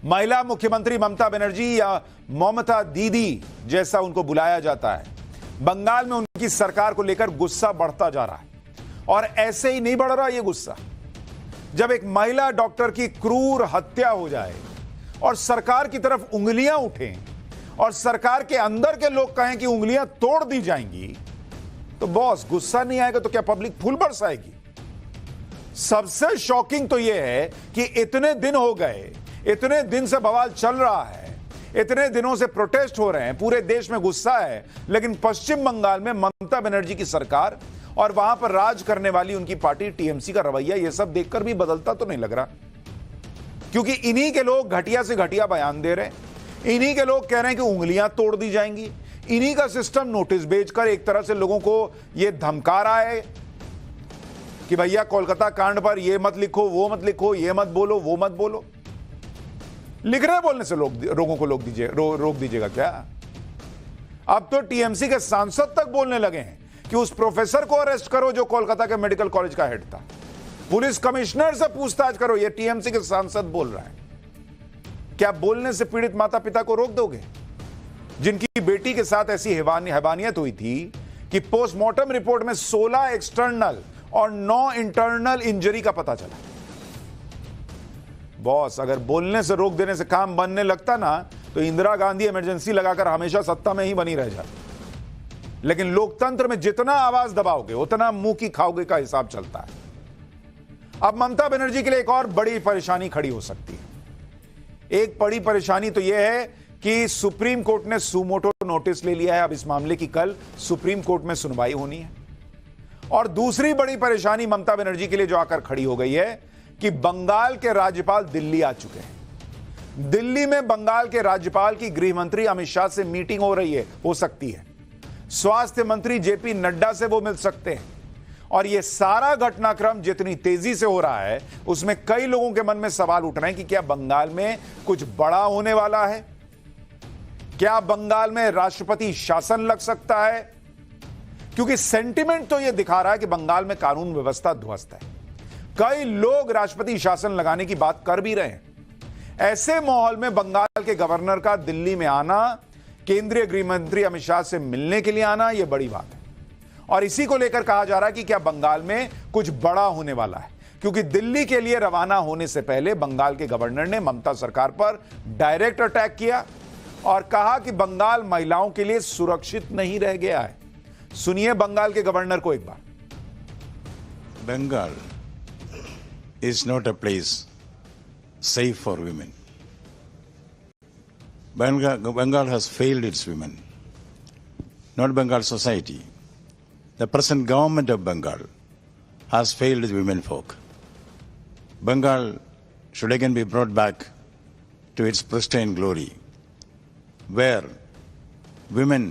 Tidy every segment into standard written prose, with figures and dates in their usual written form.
महिला मुख्यमंत्री ममता बनर्जी या ममता दीदी जैसा उनको बुलाया जाता है, बंगाल में उनकी सरकार को लेकर गुस्सा बढ़ता जा रहा है। और ऐसे ही नहीं बढ़ रहा ये गुस्सा। जब एक महिला डॉक्टर की क्रूर हत्या हो जाए और सरकार की तरफ उंगलियां उठें और सरकार के अंदर के लोग कहें कि उंगलियां तोड़ दी जाएंगी, तो बॉस गुस्सा नहीं आएगा तो क्या पब्लिक फूल बरसाएगी? सबसे शॉकिंग तो यह है कि इतने दिन हो गए, इतने दिन से बवाल चल रहा है, इतने दिनों से प्रोटेस्ट हो रहे हैं, पूरे देश में गुस्सा है, लेकिन पश्चिम बंगाल में ममता बनर्जी की सरकार और वहां पर राज करने वाली उनकी पार्टी टीएमसी का रवैया यह सब देखकर भी बदलता तो नहीं लग रहा। क्योंकि इन्हीं के लोग घटिया से घटिया बयान दे रहे हैं, इन्हीं के लोग कह रहे हैं कि उंगलियां तोड़ दी जाएंगी, इन्हीं का सिस्टम नोटिस भेजकर एक तरह से लोगों को यह धमका रहा है कि भैया कोलकाता कांड पर यह मत लिखो, वो मत लिखो, ये मत बोलो, वो मत बोलो। लिख रहे बोलने से लोगों को रोक दीजिएगा क्या? अब तो टीएमसी के सांसद तक बोलने लगे हैं कि उस प्रोफेसर को अरेस्ट करो जो कोलकाता के मेडिकल कॉलेज का हेड था, पुलिस कमिश्नर से पूछताछ करो। ये टीएमसी के सांसद बोल रहा है। क्या बोलने से पीड़ित माता पिता को रोक दोगे, जिनकी बेटी के साथ ऐसी हैवानियत हुई थी कि पोस्टमार्टम रिपोर्ट में 16 एक्सटर्नल और 9 इंटरनल इंजरी का पता चला? बॉस, अगर बोलने से रोक देने से काम बनने लगता ना, तो इंदिरा गांधी इमरजेंसी लगाकर हमेशा सत्ता में ही बनी रह जाती। लेकिन लोकतंत्र में जितना आवाज दबाओगे उतना मुंह की खाओगे का हिसाब चलता है। अब ममता बनर्जी के लिए एक और बड़ी परेशानी खड़ी हो सकती है। एक बड़ी परेशानी तो यह है कि सुप्रीम कोर्ट ने सुमोटो नोटिस ले लिया है। अब इस मामले की कल सुप्रीम कोर्ट में सुनवाई होनी है। और दूसरी बड़ी परेशानी ममता बनर्जी के लिए जो आकर खड़ी हो गई है कि बंगाल के राज्यपाल दिल्ली आ चुके हैं। दिल्ली में बंगाल के राज्यपाल की गृह मंत्री अमित शाह से मीटिंग हो सकती है। स्वास्थ्य मंत्री जेपी नड्डा से वो मिल सकते हैं। और यह सारा घटनाक्रम जितनी तेजी से हो रहा है, उसमें कई लोगों के मन में सवाल उठ रहे हैं कि क्या बंगाल में कुछ बड़ा होने वाला है? क्या बंगाल में राष्ट्रपति शासन लग सकता है? क्योंकि सेंटिमेंट तो यह दिखा रहा है कि बंगाल में कानून व्यवस्था ध्वस्त है। कई लोग राष्ट्रपति शासन लगाने की बात कर भी रहे हैं। ऐसे माहौल में बंगाल के गवर्नर का दिल्ली में आना, केंद्रीय गृह मंत्री अमित शाह से मिलने के लिए आना, यह बड़ी बात है। और इसी को लेकर कहा जा रहा है कि क्या बंगाल में कुछ बड़ा होने वाला है, क्योंकि दिल्ली के लिए रवाना होने से पहले बंगाल के गवर्नर ने ममता सरकार पर डायरेक्ट अटैक किया और कहा कि बंगाल महिलाओं के लिए सुरक्षित नहीं रह गया है। सुनिए बंगाल के गवर्नर को एक बार। Bengal is not a place safe for women. Bengal has failed its women, not Bengal society. The present government of Bengal has failed its women folk. Bengal should again be brought back to its pristine glory, where women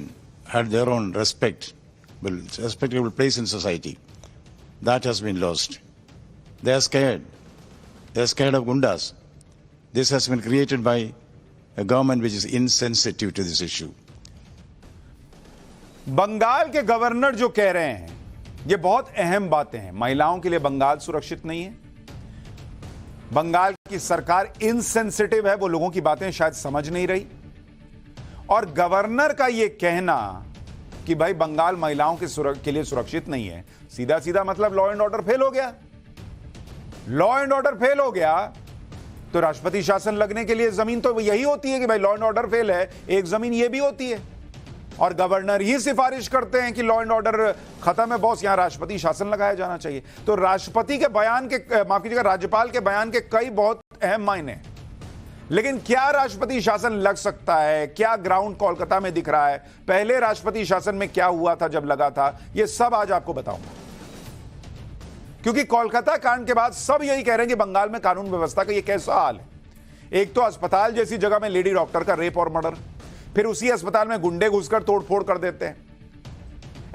had their own respectable place in society. That has been lost. They are scared. They are scared of gundas. This has been created by a government which is insensitive to this issue. Bengal के governor जो कह रहे हैं, ये बहुत अहम बातें हैं। महिलाओं के लिए बंगाल सुरक्षित नहीं है। बंगाल की सरकार इनसेंसिटिव है, वो लोगों की बातें शायद समझ नहीं रही। और गवर्नर का ये कहना कि भाई बंगाल महिलाओं के लिए सुरक्षित नहीं है, सीधा सीधा मतलब लॉ एंड ऑर्डर फेल हो गया। लॉ एंड ऑर्डर फेल हो गया तो राष्ट्रपति शासन लगने के लिए जमीन तो यही होती है कि भाई लॉ एंड ऑर्डर फेल है, एक जमीन ये भी होती है। और गवर्नर ही सिफारिश करते हैं कि लॉ एंड ऑर्डर खत्म है बॉस, यहां राष्ट्रपति शासन लगाया जाना चाहिए। तो राष्ट्रपति के बयान के, माफ कीजिएगा, राज्यपाल के बयान के कई बहुत अहम मायने हैं। लेकिन क्या राष्ट्रपति शासन लग सकता है? क्या ग्राउंड कोलकाता में दिख रहा है? पहले राष्ट्रपति शासन में क्या हुआ था जब लगा था? यह सब आज आपको बताऊंगा। क्योंकि कोलकाता कांड के बाद सब यही कह रहे हैं कि बंगाल में कानून व्यवस्था का ये कैसा हाल है। एक तो अस्पताल जैसी जगह में लेडी डॉक्टर का रेप और मर्डर, फिर उसी अस्पताल में गुंडे घुसकर तोड़फोड़ कर देते हैं।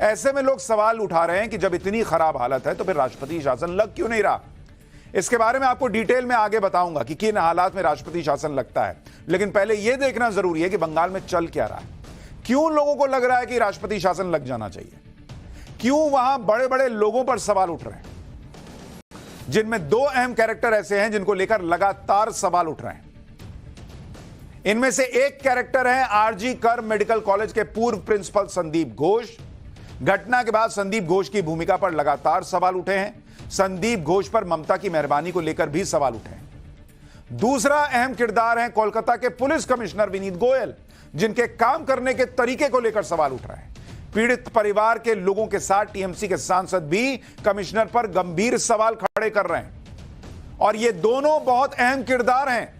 ऐसे में लोग सवाल उठा रहे हैं कि जब इतनी खराब हालत है तो फिर राष्ट्रपति शासन लग क्यों नहीं रहा? इसके बारे में आपको डिटेल में आगे बताऊंगा कि किन हालात में राष्ट्रपति शासन लगता है। लेकिन पहले यह देखना जरूरी है कि बंगाल में चल क्या रहा है। क्यों लोगों को लग रहा है कि राष्ट्रपति शासन लग जाना चाहिए? क्यों वहां बड़े बड़े लोगों पर सवाल उठ रहे हैं, जिनमें दो अहम कैरेक्टर ऐसे हैं जिनको लेकर लगातार सवाल उठ रहे हैं। इनमें से एक कैरेक्टर है आरजी कर मेडिकल कॉलेज के पूर्व प्रिंसिपल संदीप घोष। घटना के बाद संदीप घोष की भूमिका पर लगातार सवाल उठे हैं। संदीप घोष पर ममता की मेहरबानी को लेकर भी सवाल उठे हैं। दूसरा अहम किरदार है कोलकाता के पुलिस कमिश्नर विनीत गोयल, जिनके काम करने के तरीके को लेकर सवाल उठ रहा है। पीड़ित परिवार के लोगों के साथ टीएमसी के सांसद भी कमिश्नर पर गंभीर सवाल खड़े कर रहे हैं और ये दोनों बहुत अहम किरदार हैं।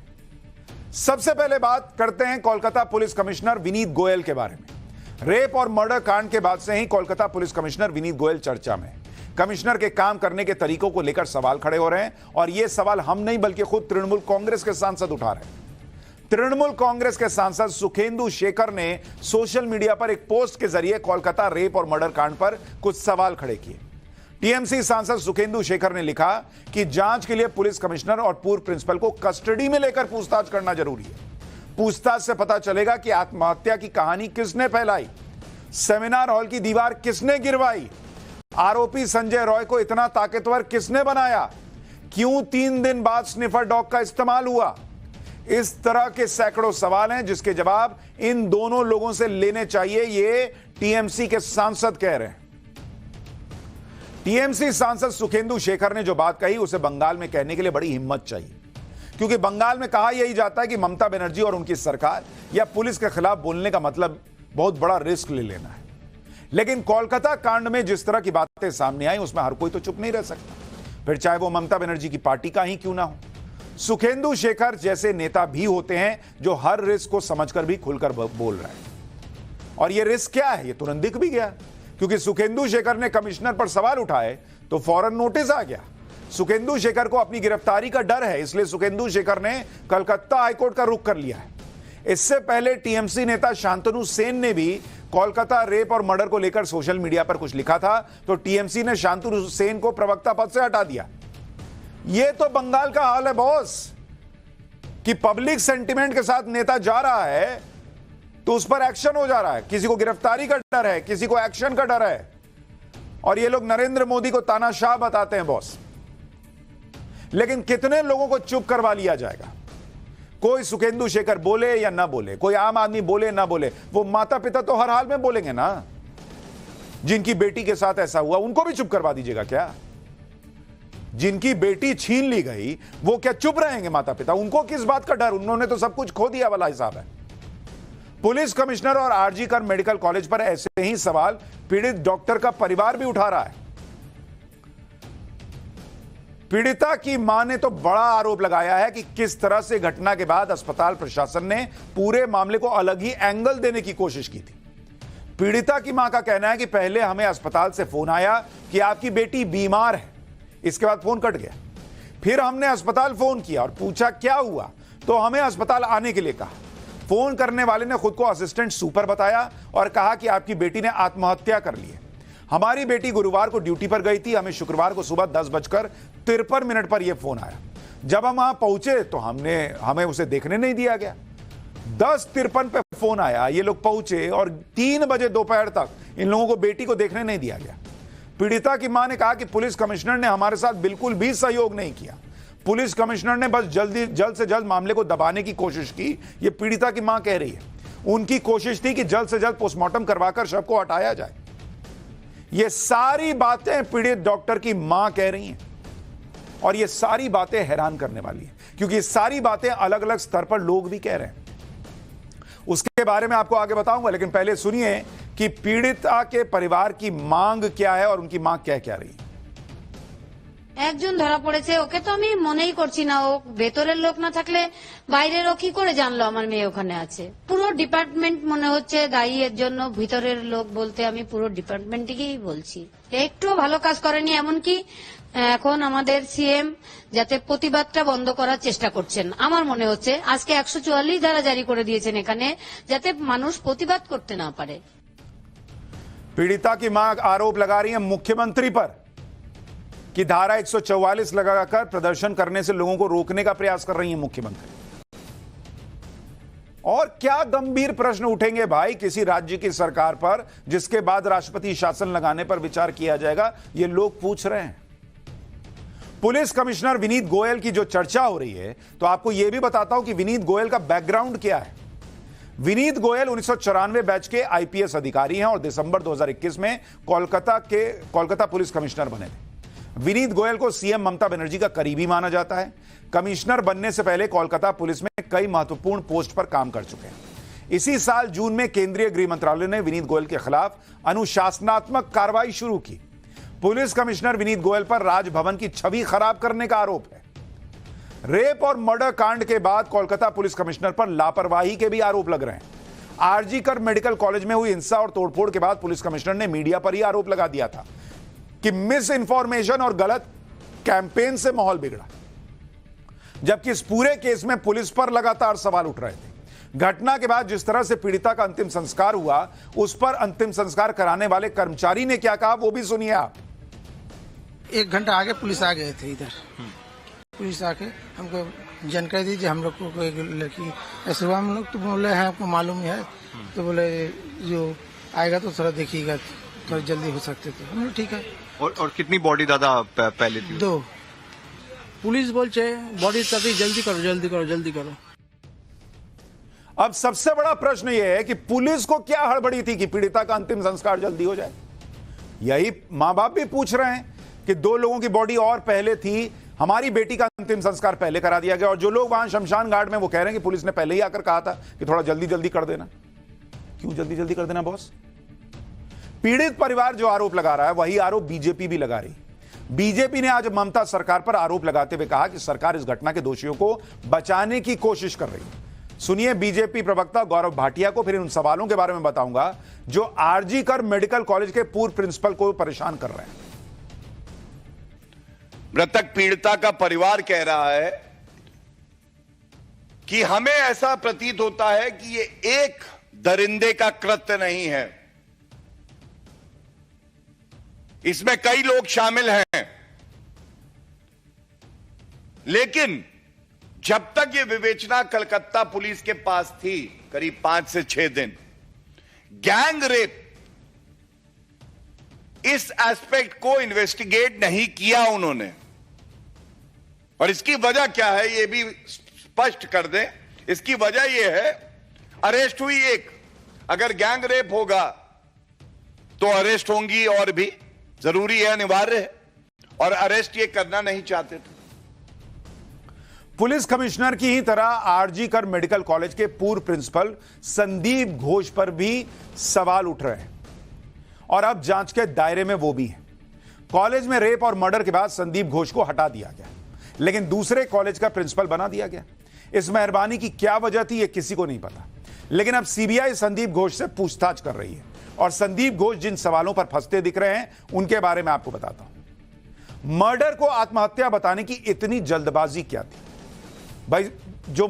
सबसे पहले बात करते हैं कोलकाता पुलिस कमिश्नर विनीत गोयल के बारे में। रेप और मर्डर कांड के बाद से ही कोलकाता पुलिस कमिश्नर विनीत गोयल चर्चा में। कमिश्नर के काम करने के तरीकों को लेकर सवाल खड़े हो रहे हैं और यह सवाल हम नहीं बल्कि खुद तृणमूल कांग्रेस के सांसद उठा रहे हैं। तृणमूल कांग्रेस के सांसद सुखेंदु शेखर ने सोशल मीडिया पर एक पोस्ट के जरिए कोलकाता रेप और मर्डर कांड पर कुछ सवाल खड़े किए। टीएमसी सांसद सुखेंदु शेखर ने लिखा कि जांच के लिए पुलिस कमिश्नर और पूर्व प्रिंसिपल को कस्टडी में लेकर पूछताछ करना जरूरी है। पूछताछ से पता चलेगा कि आत्महत्या की कहानी किसने फैलाई, सेमिनार हॉल की दीवार किसने गिरवाई, आरोपी संजय रॉय को इतना ताकतवर किसने बनाया, क्यों 3 दिन बाद स्निफर डॉग का इस्तेमाल हुआ। इस तरह के सैकड़ों सवाल हैं जिसके जवाब इन दोनों लोगों से लेने चाहिए, ये टीएमसी के सांसद कह रहे हैं। टीएमसी सांसद सुखेंदु शेखर ने जो बात कही उसे बंगाल में कहने के लिए बड़ी हिम्मत चाहिए, क्योंकि बंगाल में कहा यही जाता है कि ममता बनर्जी और उनकी सरकार या पुलिस के खिलाफ बोलने का मतलब बहुत बड़ा रिस्क ले लेना है। लेकिन कोलकाता कांड में जिस तरह की बातें सामने आई उसमें हर कोई तो चुप नहीं रह सकता, फिर चाहे वो ममता बनर्जी की पार्टी का ही क्यों ना हो। सुखेंदु शेखर जैसे नेता भी होते हैं जो हर रिस्क को समझकर भी खुलकर बोल रहे हैं। और ये रिस्क क्या है, ये तुरंत दिख भी गया, क्योंकि सुखेंदु शेखर ने कमिश्नर पर सवाल उठाए तो फौरन नोटिस आ गया। सुखेंदु शेखर को अपनी गिरफ्तारी का डर है, इसलिए सुखेंदु शेखर ने कलकत्ता हाईकोर्ट का रुख कर लिया है। इससे पहले टीएमसी नेता शांतनु सेन ने भी कोलकाता रेप और मर्डर को लेकर सोशल मीडिया पर कुछ लिखा था, तो टीएमसी ने शांतनु सेन को प्रवक्ता पद से हटा दिया। यह तो बंगाल का हाल है बॉस, कि पब्लिक सेंटिमेंट के साथ नेता जा रहा है तो उस पर एक्शन हो जा रहा है। किसी को गिरफ्तारी का डर है, किसी को एक्शन का डर है, और ये लोग नरेंद्र मोदी को तानाशाह बताते हैं बॉस। लेकिन कितने लोगों को चुप करवा लिया जाएगा? कोई सुखेंदु शेखर बोले या ना बोले, कोई आम आदमी बोले ना बोले, वो माता पिता तो हर हाल में बोलेंगे ना। जिनकी बेटी के साथ ऐसा हुआ उनको भी चुप करवा दीजिएगा क्या? जिनकी बेटी छीन ली गई वो क्या चुप रहेंगे माता पिता? उनको किस बात का डर? उन्होंने तो सब कुछ खो दिया वाला हिसाब है। पुलिस कमिश्नर और आरजी कर मेडिकल कॉलेज पर ऐसे ही सवाल पीड़ित डॉक्टर का परिवार भी उठा रहा है। पीड़िता की मां ने तो बड़ा आरोप लगाया है कि किस तरह से घटना के बाद अस्पताल प्रशासन ने पूरे मामले को अलग ही एंगल देने की कोशिश की थी। पीड़िता की मां का कहना है कि पहले हमें अस्पताल से फोन आया कि आपकी बेटी बीमार है, इसके बाद फोन कट गया। फिर हमने अस्पताल फोन किया और पूछा क्या हुआ, तो हमें अस्पताल आने के लिए कहा। फोन करने वाले ने खुद को असिस्टेंट सुपर बताया और कहा कि आपकी बेटी ने आत्महत्या कर ली है। हमारी बेटी गुरुवार को ड्यूटी पर गई थी, हमें शुक्रवार को सुबह 10:53 पर यह फोन आया। जब हम वहां पहुंचे तो हमें उसे देखने नहीं दिया गया। 10:53 पे फोन आया, ये लोग पहुंचे और 3 बजे दोपहर तक इन लोगों को बेटी को देखने नहीं दिया गया। पीड़िता की मां ने कहा कि पुलिस कमिश्नर ने हमारे साथ बिल्कुल भी सहयोग नहीं किया। पुलिस कमिश्नर ने बस जल्द से जल्द मामले को दबाने की कोशिश की, ये पीड़िता की मां कह रही है। उनकी कोशिश थी कि जल्द से जल्द पोस्टमार्टम करवाकर शव को हटाया जाए। ये सारी बातें पीड़ित डॉक्टर की मां कह रही हैं और ये सारी बातें हैरान करने वाली हैं, क्योंकि ये सारी बातें अलग अलग स्तर पर लोग भी कह रहे हैं। उसके बारे में आपको आगे बताऊंगा, लेकिन पहले सुनिए कि पीड़िता के परिवार की मांग क्या है और उनकी मांग क्या रही है। একজন ধরা পড়েছে, ওকে তো আমি মনেই করছি না, ও ভেতরের লোক না থাকলে বাইরের ও কি করে জানলো আমার মেয়ে ওখানে আছে। পুরো ডিপার্টমেন্ট মনে হচ্ছে দায়ী এর জন্য, ভিতরের লোক বলতে আমি পুরো ডিপার্টমেন্টকেই বলছি। একটু ভালো কাজ করেনি, এমনকি এখন আমাদের সিএম যাতে প্রতিবাদটা বন্ধ করার চেষ্টা করছেন। আমার মনে হচ্ছে আজকে 144 ধারা জারি করে দিয়েছেন এখানে, যাতে মানুষ প্রতিবাদ করতে না পারে। पीड़िता की मां आरोप लगा रही है मुख्यमंत्री पर कि धारा 144 लगाकर प्रदर्शन करने से लोगों को रोकने का प्रयास कर रही है मुख्यमंत्री। और क्या गंभीर प्रश्न उठेंगे भाई किसी राज्य की सरकार पर, जिसके बाद राष्ट्रपति शासन लगाने पर विचार किया जाएगा, ये लोग पूछ रहे हैं। पुलिस कमिश्नर विनीत गोयल की जो चर्चा हो रही है, तो आपको यह भी बताता हूं कि विनीत गोयल का बैकग्राउंड क्या है। विनीत गोयल 1994 बैच के आईपीएस अधिकारी हैं और दिसंबर 2021 में कोलकाता पुलिस कमिश्नर बने थे। विनीत गोयल को सीएम ममता बनर्जी का करीबी माना जाता है। कमिश्नर बनने से पहले कोलकाता पुलिस में कई महत्वपूर्ण पोस्ट पर काम कर चुके हैं। इसी साल जून में केंद्रीय गृह मंत्रालय ने विनीत गोयल के खिलाफ अनुशासनात्मक कार्रवाई शुरू की। पुलिस कमिश्नर विनीत गोयल पर राजभवन की छवि खराब करने का आरोप है। रेप और मर्डर कांड के बाद कोलकाता पुलिस कमिश्नर पर लापरवाही के भी आरोप लग रहे हैं। आरजी कर मेडिकल कॉलेज में हुई हिंसा और तोड़फोड़ के बाद पुलिस कमिश्नर ने मीडिया पर ही आरोप लगा दिया था कि मिस इंफॉर्मेशन और गलत कैंपेन से माहौल बिगड़ा, जबकि इस पूरे केस में पुलिस पर लगातार सवाल उठ रहे थे। घटना के बाद जिस तरह से पीड़िता का अंतिम संस्कार हुआ, उस पर अंतिम संस्कार कराने वाले कर्मचारी ने क्या कहा वो भी सुनिए आप। 1 घंटा आगे पुलिस आ गए थे इधर। पुलिस आके हमको जानकारी दीजिए, हम लोग को एक लड़की ऐसे हुआ, हम लोग तो बोले हैं आपको मालूम है, तो बोले जो आएगा तो थोड़ा देखिएगा, थोड़ा जल्दी हो सकते थे। हम लोग ठीक है। और कितनी बॉडी दादा पहले थी? 2 पुलिस बोलचे बॉडी तभी जल्दी करो जल्दी करो जल्दी करो। अब सबसे बड़ा प्रश्न यह है कि पुलिस को क्या हड़बड़ी थी कि पीड़िता का अंतिम संस्कार जल्दी हो जाए। यही मां बाप भी पूछ रहे हैं कि 2 लोगों की बॉडी और पहले थी, हमारी बेटी का अंतिम संस्कार पहले करा दिया गया। और जो लोग वहां शमशान घाट में वो कह रहे हैं कि पुलिस ने पहले ही आकर कहा था कि थोड़ा जल्दी जल्दी कर देना। क्यों जल्दी जल्दी कर देना बॉस? पीड़ित परिवार जो आरोप लगा रहा है वही आरोप बीजेपी भी लगा रही। बीजेपी ने आज ममता सरकार पर आरोप लगाते हुए कहा कि सरकार इस घटना के दोषियों को बचाने की कोशिश कर रही है। सुनिए बीजेपी प्रवक्ता गौरव भाटिया को, फिर उन सवालों के बारे में बताऊंगा जो आरजी कर मेडिकल कॉलेज के पूर्व प्रिंसिपल को परेशान कर रहे हैं। मृतक पीड़िता का परिवार कह रहा है कि हमें ऐसा प्रतीत होता है कि ये एक दरिंदे का कृत्य नहीं है, इसमें कई लोग शामिल हैं। लेकिन जब तक ये विवेचना कलकत्ता पुलिस के पास थी, करीब 5 से 6 दिन, गैंग रेप इस एस्पेक्ट को इन्वेस्टिगेट नहीं किया उन्होंने। और इसकी वजह क्या है ये भी स्पष्ट कर दें। इसकी वजह ये है, अरेस्ट हुई एक, अगर गैंग रेप होगा तो अरेस्ट होंगी और भी जरूरी है, अनिवार्य है, और अरेस्ट ये करना नहीं चाहते थे। पुलिस कमिश्नर की ही तरह आरजी कर मेडिकल कॉलेज के पूर्व प्रिंसिपल संदीप घोष पर भी सवाल उठ रहे हैं और अब जांच के दायरे में वो भी हैं। कॉलेज में रेप और मर्डर के बाद संदीप घोष को हटा दिया गया, लेकिन दूसरे कॉलेज का प्रिंसिपल बना दिया गया। इस मेहरबानी की क्या वजह थी ये किसी को नहीं पता, लेकिन अब सीबीआई संदीप घोष से पूछताछ कर रही है और संदीप घोष जिन सवालों पर फंसते दिख रहे हैं उनके बारे में आपको बताता हूं। मर्डर को आत्महत्या बताने की इतनी जल्दबाजी क्या थी? भाई जो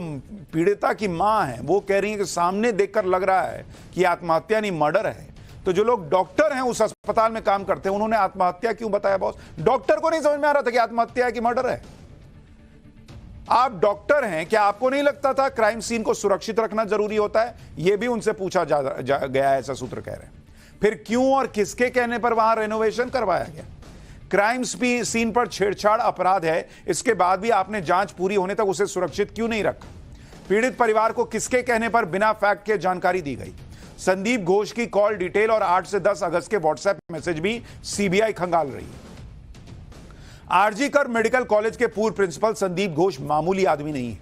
पीड़िता की मां है वो कह रही है कि सामने देखकर लग रहा है कि आत्महत्या नहीं मर्डर है, तो जो लोग डॉक्टर हैं उस अस्पताल में काम करते हैं उन्होंने आत्महत्या क्यों बताया बॉस? डॉक्टर को नहीं समझ में आ रहा था कि आत्महत्या है कि मर्डर है। आप डॉक्टर हैं, क्या आपको नहीं लगता था क्राइम सीन को सुरक्षित रखना जरूरी होता है? यह भी उनसे पूछा गया है, ऐसा सूत्र कह रहे हैं। फिर क्यों और किसके कहने पर वहां रेनोवेशन करवाया गया? क्राइम सीन पर छेड़छाड़ अपराध है, इसके बाद भी आपने जांच पूरी होने तक उसे सुरक्षित क्यों नहीं रखा? पीड़ित परिवार को किसके कहने पर बिना फैक्ट के जानकारी दी गई? संदीप घोष की कॉल डिटेल और 8 से 10 अगस्त के व्हाट्सएप मैसेज भी सीबीआई खंगाल रही है। आरजी कर मेडिकल कॉलेज के पूर्व प्रिंसिपल संदीप घोष मामूली आदमी नहीं है।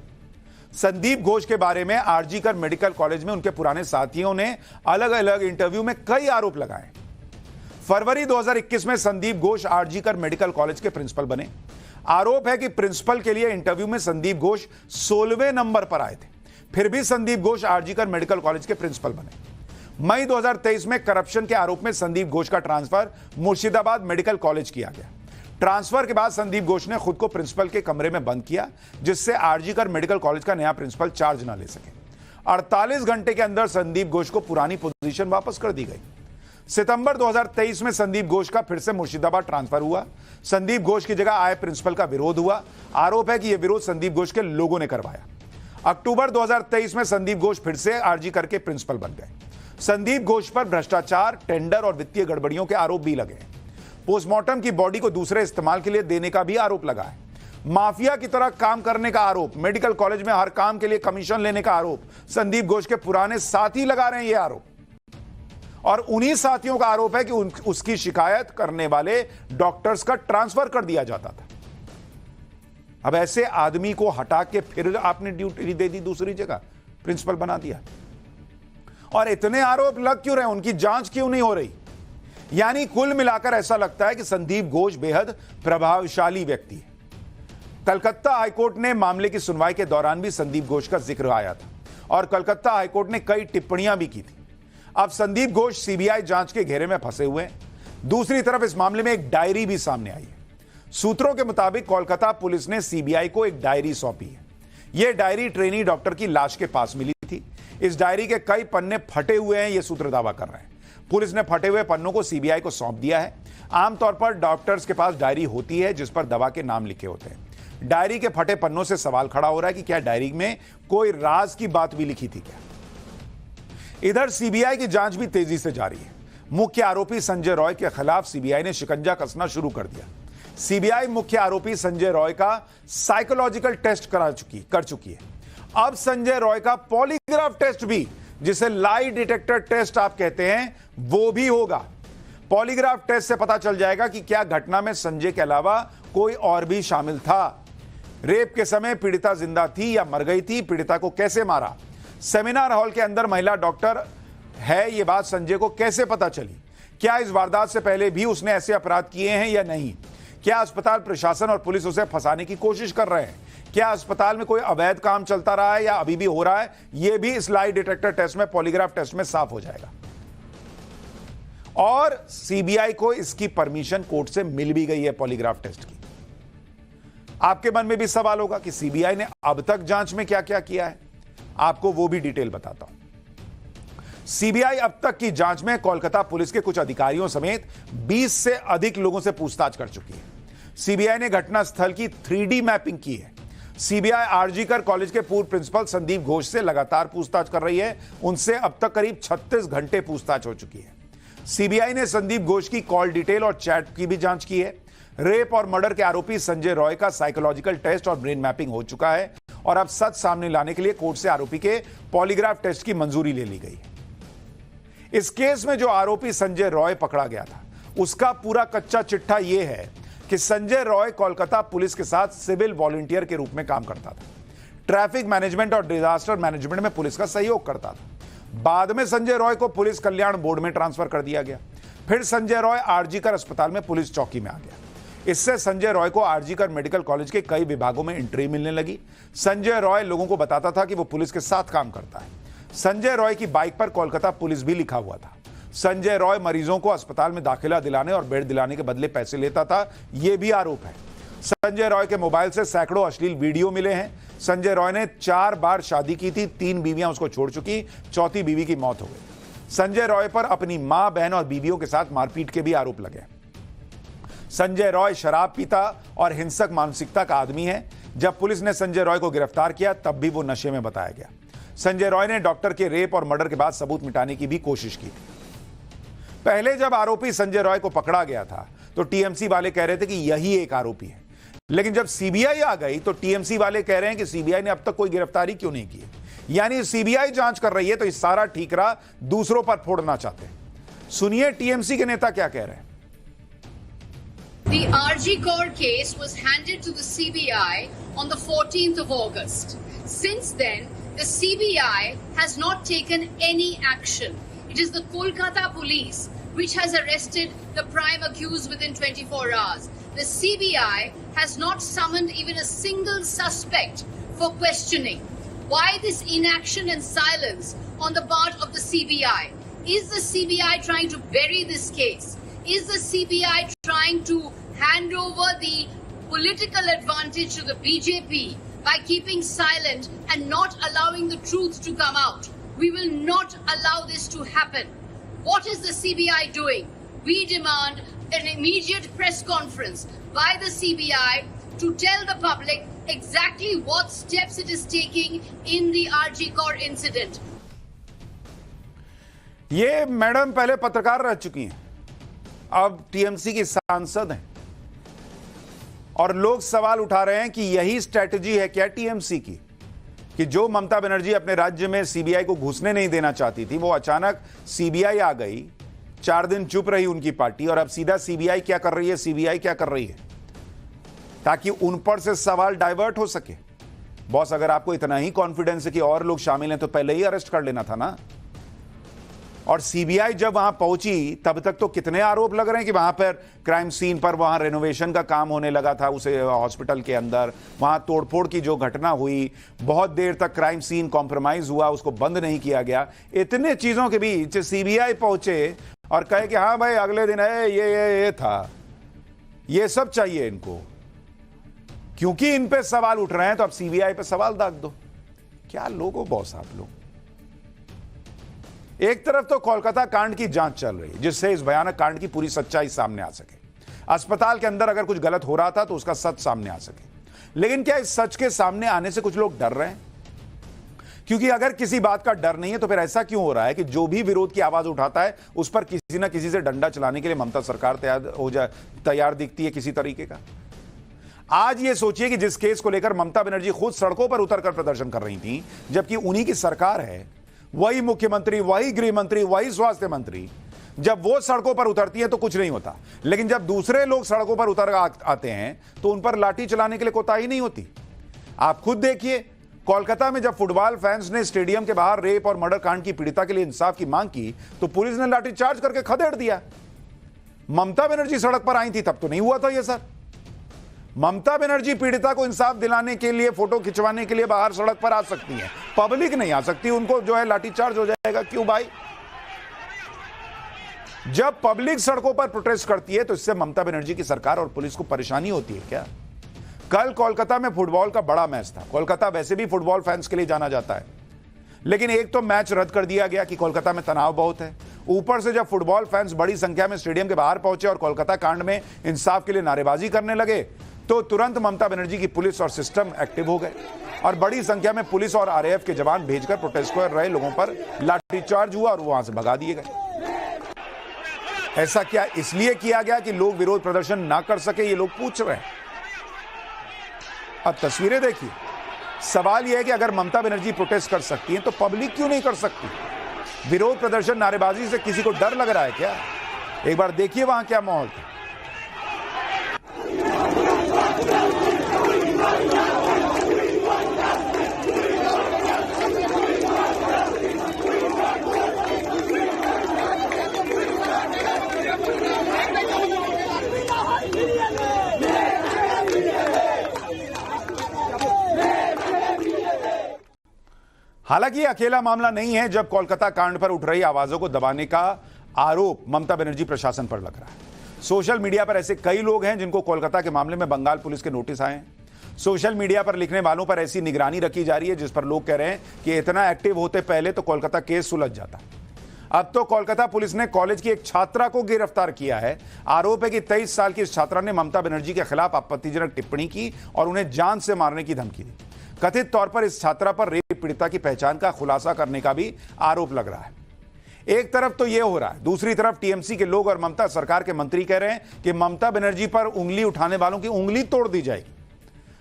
संदीप घोष के बारे में आरजी कर मेडिकल कॉलेज में उनके पुराने साथियों ने अलग अलग इंटरव्यू में कई आरोप लगाए। फरवरी 2021 में संदीप घोष आरजी कर मेडिकल कॉलेज के प्रिंसिपल बने। आरोप है कि प्रिंसिपल के लिए इंटरव्यू में संदीप घोष 16वें नंबर पर आए थे, फिर भी संदीप घोष आरजी कर मेडिकल कॉलेज के प्रिंसिपल बने। मई 2023 में करप्शन के आरोप में संदीप घोष का ट्रांसफर मुर्शिदाबाद मेडिकल कॉलेज किया गया। ट्रांसफर के बाद संदीप घोष ने खुद को प्रिंसिपल के कमरे में बंद किया, जिससे आरजी कर मेडिकल कॉलेज का नया प्रिंसिपल चार्ज न ले सके। 48 घंटे के अंदर संदीप घोष को पुरानी पोजीशन वापस कर दी गई। सितंबर 2023 में संदीप घोष का फिर से मुर्शिदाबाद ट्रांसफर हुआ। संदीप घोष की जगह आए प्रिंसिपल का विरोध हुआ। आरोप है कि यह विरोध संदीप घोष के लोगों ने करवाया। अक्टूबर 2023 में संदीप घोष फिर से आरजी कर के प्रिंसिपल बन गए। संदीप घोष पर भ्रष्टाचार, टेंडर और वित्तीय गड़बड़ियों के आरोप भी लगे। पोस्टमार्टम की बॉडी को दूसरे इस्तेमाल के लिए देने का भी आरोप लगा है। माफिया की तरह काम करने का आरोप, मेडिकल कॉलेज में हर काम के लिए कमीशन लेने का आरोप संदीप घोष के पुराने साथी लगा रहे हैं ये आरोप। और उन्हीं साथियों का आरोप है कि उसकी शिकायत करने वाले डॉक्टर्स का ट्रांसफर कर दिया जाता था। अब ऐसे आदमी को हटा के फिर आपने ड्यूटी दे दी दूसरी जगह, प्रिंसिपल बना दिया। और इतने आरोप लग क्यों रहे, उनकी जांच क्यों नहीं हो रही? यानी कुल मिलाकर ऐसा लगता है कि संदीप घोष बेहद प्रभावशाली व्यक्ति है। कलकत्ता हाईकोर्ट ने मामले की सुनवाई के दौरान भी संदीप घोष का जिक्र आया था और कलकत्ता हाईकोर्ट ने कई टिप्पणियां भी की थी। अब संदीप घोष सीबीआई जांच के घेरे में फंसे हुए हैं। दूसरी तरफ इस मामले में एक डायरी भी सामने आई है। सूत्रों के मुताबिक कोलकाता पुलिस ने सीबीआई को एक डायरी सौंपी है। यह डायरी ट्रेनी डॉक्टर की लाश के पास मिली थी। इस डायरी के कई पन्ने फटे हुए हैं, यह सूत्र दावा कर रहे हैं। पुलिस ने फटे हुए पन्नों को सीबीआई को सौंप दिया है। आमतौर पर डॉक्टर्स के पास डायरी होती है जिस पर दवा के नाम लिखे होते हैं। डायरी के फटे पन्नों से सवाल खड़ा हो रहा है कि क्या डायरी में कोई राज की बात भी लिखी थी क्या? इधर सीबीआई की जांच भी तेजी से जारी है। मुख्य आरोपी संजय रॉय के खिलाफ सीबीआई ने शिकंजा कसना शुरू कर दिया। सीबीआई मुख्य आरोपी संजय रॉय का साइकोलॉजिकल टेस्ट कर चुकी है। अब संजय रॉय का पॉलीग्राफ टेस्ट भी, जिसे लाई डिटेक्टर टेस्ट आप कहते हैं, वो भी होगा। पॉलीग्राफ टेस्ट से पता चल जाएगा कि क्या घटना में संजय के अलावा कोई और भी शामिल था। रेप के समय पीड़िता जिंदा थी या मर गई थी, पीड़िता को कैसे मारा, सेमिनार हॉल के अंदर महिला डॉक्टर है, यह बात संजय को कैसे पता चली, क्या इस वारदात से पहले भी उसने ऐसे अपराध किए हैं या नहीं, क्या अस्पताल प्रशासन और पुलिस उसे फंसाने की कोशिश कर रहे हैं, क्या अस्पताल में कोई अवैध काम चलता रहा है या अभी भी हो रहा है, यह भी इस लाई डिटेक्टर टेस्ट में, पॉलीग्राफ टेस्ट में साफ हो जाएगा। और सीबीआई को इसकी परमिशन कोर्ट से मिल भी गई है पॉलीग्राफ टेस्ट की। आपके मन में भी सवाल होगा कि सीबीआई ने अब तक जांच में क्या क्या किया है। आपको वो भी डिटेल बताता हूं। सीबीआई अब तक की जांच में कोलकाता पुलिस के कुछ अधिकारियों समेत 20 से अधिक लोगों से पूछताछ कर चुकी है। सीबीआई ने घटनास्थल की 3D मैपिंग की है। सीबीआई आरजीकर कॉलेज के पूर्व प्रिंसिपल संदीप घोष से लगातार पूछताछ कर रही है। उनसे अब तक करीब 36 घंटे पूछताछ हो चुकी है। सीबीआई ने संदीप घोष की कॉल डिटेल और चैट की भी जांच की है। रेप और मर्डर के आरोपी संजय रॉय का साइकोलॉजिकल टेस्ट और ब्रेन मैपिंग हो चुका है और अब सच सामने लाने के लिए कोर्ट से आरोपी के पॉलीग्राफ टेस्ट की मंजूरी ले ली गई है। इस केस में जो आरोपी संजय रॉय पकड़ा गया था, उसका पूरा कच्चा चिट्ठा यह है कि संजय रॉय कोलकाता पुलिस के साथ सिविल वॉलंटियर के रूप में काम करता था। ट्रैफिक मैनेजमेंट और डिजास्टर मैनेजमेंट में पुलिस का सहयोग करता था। बाद में संजय रॉय को पुलिस कल्याण बोर्ड में ट्रांसफर कर दिया गया। फिर संजय रॉय आरजीकर अस्पताल में पुलिस चौकी में आ गया। इससे संजय रॉय को आरजीकर मेडिकल कॉलेज के कई विभागों में एंट्री मिलने लगी। संजय रॉय लोगों को बताता था कि वो पुलिस के साथ काम करता है। संजय रॉय की बाइक पर कोलकाता पुलिस भी लिखा हुआ था। संजय रॉय मरीजों को अस्पताल में दाखिला दिलाने और बेड दिलाने के बदले पैसे लेता था, यह भी आरोप है। संजय रॉय के मोबाइल से सैकड़ों अश्लील वीडियो मिले हैं। संजय रॉय ने 4 बार शादी की थी, 3 बीवियां उसको छोड़ चुकी, 4थी बीवी की मौत हो गई। संजय रॉय पर अपनी मां, बहन और बीवियों के साथ मारपीट के भी आरोप लगे। संजय रॉय शराब पीता और हिंसक मानसिकता का आदमी है। जब पुलिस ने संजय रॉय को गिरफ्तार किया तब भी वो नशे में बताया गया। संजय रॉय ने डॉक्टर के रेप और मर्डर के बाद सबूत मिटाने की भी कोशिश की थी। पहले जब आरोपी संजय रॉय को पकड़ा गया था तो टीएमसी वाले कह रहे थे कि यही एक आरोपी है, लेकिन जब सीबीआई आ गई तो टीएमसी वाले कह रहे हैं कि सीबीआई ने अब तक कोई गिरफ्तारी क्यों नहीं की। यानी सीबीआई जांच कर रही है तो इस सारा ठीकरा दूसरों पर फोड़ना चाहते हैं। सुनिए टीएमसी के नेता क्या कह रहे हैं। The RG Kaur case was handed to the CBI on the 14th of August. Since then, the CBI has not taken any action. It is the Kolkata police which has arrested the prime accused within 24 hours. The CBI has not summoned even a single suspect for questioning. Why this inaction and silence on the part of the CBI? Is the CBI trying to bury this case? Is the CBI trying to hand over the political advantage to the BJP by keeping silent and not allowing the truth to come out? We will not allow this to happen. What is the CBI doing? We demand an immediate press conference by the CBI to tell the public exactly what steps it is taking in the RG Kaur incident. ये madam पहले पत्रकार रह चुकी हैं, अब TMC की सांसद हैं और लोग सवाल उठा रहे हैं कि यही स्ट्रैटेजी है क्या टीएमसी की, कि जो ममता बनर्जी अपने राज्य में सीबीआई को घुसने नहीं देना चाहती थी, वो अचानक सीबीआई आ गई, 4 दिन चुप रही उनकी पार्टी और अब सीधा सीबीआई क्या कर रही है, सीबीआई क्या कर रही है, ताकि उन पर से सवाल डाइवर्ट हो सके। बॉस, अगर आपको इतना ही कॉन्फिडेंस है कि और लोग शामिल हैं तो पहले ही अरेस्ट कर लेना था ना। और सीबीआई जब वहां पहुंची तब तक तो कितने आरोप लग रहे हैं कि वहां पर क्राइम सीन पर वहां रेनोवेशन का काम होने लगा था, उसे हॉस्पिटल के अंदर वहां तोड़फोड़ की जो घटना हुई, बहुत देर तक क्राइम सीन कॉम्प्रोमाइज हुआ, उसको बंद नहीं किया गया। इतने चीजों के बीच सीबीआई पहुंचे और कहे कि हाँ भाई अगले दिन है ये था, ये सब चाहिए इनको, क्योंकि इन पे सवाल उठ रहे हैं तो अब सीबीआई पे सवाल दाग दो। क्या लोग हो बॉस आप लोग। एक तरफ तो कोलकाता कांड की जांच चल रही है जिससे इस भयानक कांड की पूरी सच्चाई सामने आ सके, अस्पताल के अंदर अगर कुछ गलत हो रहा था तो उसका सच सामने आ सके। लेकिन क्या इस सच के सामने आने से कुछ लोग डर रहे हैं? क्योंकि अगर किसी बात का डर नहीं है तो फिर ऐसा क्यों हो रहा है कि जो भी विरोध की आवाज उठाता है उस पर किसी ना किसी से डंडा चलाने के लिए ममता सरकार तैयार दिखती है किसी तरीके का। आज ये सोचिए कि जिस केस को लेकर ममता बनर्जी खुद सड़कों पर उतरकर प्रदर्शन कर रही थी, जबकि उन्हीं की सरकार है, वही मुख्यमंत्री, वही गृह मंत्री, वही स्वास्थ्य मंत्री, जब वो सड़कों पर उतरती है तो कुछ नहीं होता, लेकिन जब दूसरे लोग सड़कों पर उतर आते हैं तो उन पर लाठी चलाने के लिए कोताही नहीं होती। आप खुद देखिए, कोलकाता में जब फुटबॉल फैंस ने स्टेडियम के बाहर रेप और मर्डर कांड की पीड़िता के लिए इंसाफ की मांग की तो पुलिस ने लाठीचार्ज करके खदेड़ दिया। ममता बनर्जी सड़क पर आई थी तब तो नहीं हुआ था ये सर। ममता बनर्जी पीड़िता को इंसाफ दिलाने के लिए, फोटो खिंचवाने के लिए बाहर सड़क पर आ सकती है, पब्लिक नहीं आ सकती, उनको जो है लाठीचार्ज हो जाएगा। क्यों भाई? जब पब्लिक सड़कों पर प्रोटेस्ट करती है तो इससे ममता बनर्जी की सरकार और पुलिस को परेशानी होती है क्या? कल कोलकाता में फुटबॉल का बड़ा मैच था। कोलकाता वैसे भी फुटबॉल फैंस के लिए जाना जाता है, लेकिन एक तो मैच रद्द कर दिया गया कि कोलकाता में तनाव बहुत है। ऊपर से जब फुटबॉल फैंस बड़ी संख्या में स्टेडियम के बाहर पहुंचे और कोलकाता कांड में इंसाफ के लिए नारेबाजी करने लगे तो तुरंत ममता बनर्जी की पुलिस और सिस्टम एक्टिव हो गए और बड़ी संख्या में पुलिस और आरएएफ के जवान भेजकर प्रोटेस्ट कर रहे लोगों पर लाठीचार्ज हुआ और वहां से भगा दिए गए। ऐसा क्या इसलिए किया गया कि लोग विरोध प्रदर्शन ना कर सके? ये लोग पूछ रहे हैं। अब तस्वीरें देखिए। सवाल यह है कि अगर ममता बनर्जी प्रोटेस्ट कर सकती हैं तो पब्लिक क्यों नहीं कर सकती? विरोध प्रदर्शन, नारेबाजी से किसी को डर लग रहा है क्या? एक बार देखिए वहां क्या माहौल था। हालांकि यह अकेला मामला नहीं है जब कोलकाता कांड पर उठ रही आवाजों को दबाने का आरोप ममता बनर्जी प्रशासन पर लग रहा है। सोशल मीडिया पर ऐसे कई लोग हैं जिनको कोलकाता के मामले में बंगाल पुलिस के नोटिस आए हैं। सोशल मीडिया पर लिखने वालों पर ऐसी निगरानी रखी जा रही है जिस पर लोग कह रहे हैं कि इतना एक्टिव होते पहले तो कोलकाता केस सुलझ जाता। अब तो कोलकाता पुलिस ने कॉलेज की एक छात्रा को गिरफ्तार किया है। आरोप है कि 23 साल की इस छात्रा ने ममता बनर्जी के खिलाफ आपत्तिजनक टिप्पणी की और उन्हें जान से मारने की धमकी दी। कथित तौर पर इस छात्रा पर रेप पीड़िता की पहचान का खुलासा करने का भी आरोप लग रहा है। एक तरफ तो यह हो रहा है, दूसरी तरफ टीएमसी के लोग और ममता सरकार के मंत्री कह रहे हैं कि ममता बनर्जी पर उंगली उठाने वालों की उंगली तोड़ दी जाएगी।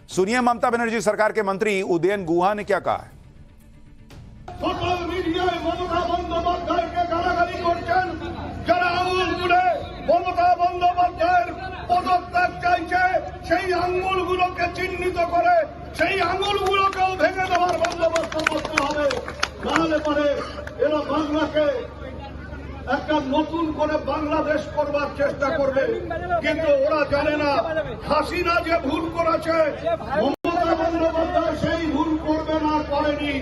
सुनिए ममता बनर्जी सरकार के मंत्री उदयन गुहा ने क्या कहा है। सोशल मीडिया ममता बंदोपाध्याय के गालागाली করছেন যারা আঙুল তুলে মমতা বন্দ্যোপাধ্যায়ের পদত্যাগ চাইছে সেই আঙুলগুলোকে চিহ্নিত করে সেই আঙুলগুলোকেও ভেঙে দেওয়ার বন্দোবস্ত করতে হবে। নাহলে পরে এরা বাংলাকে একটা নতুন করে বাংলাদেশ করবার চেষ্টা করবে, কিন্তু ওরা জানে না হাসিনা যে ভুল করেছে মমতা বন্দ্যোপাধ্যায় সেই ভুল করবে না, করেনি।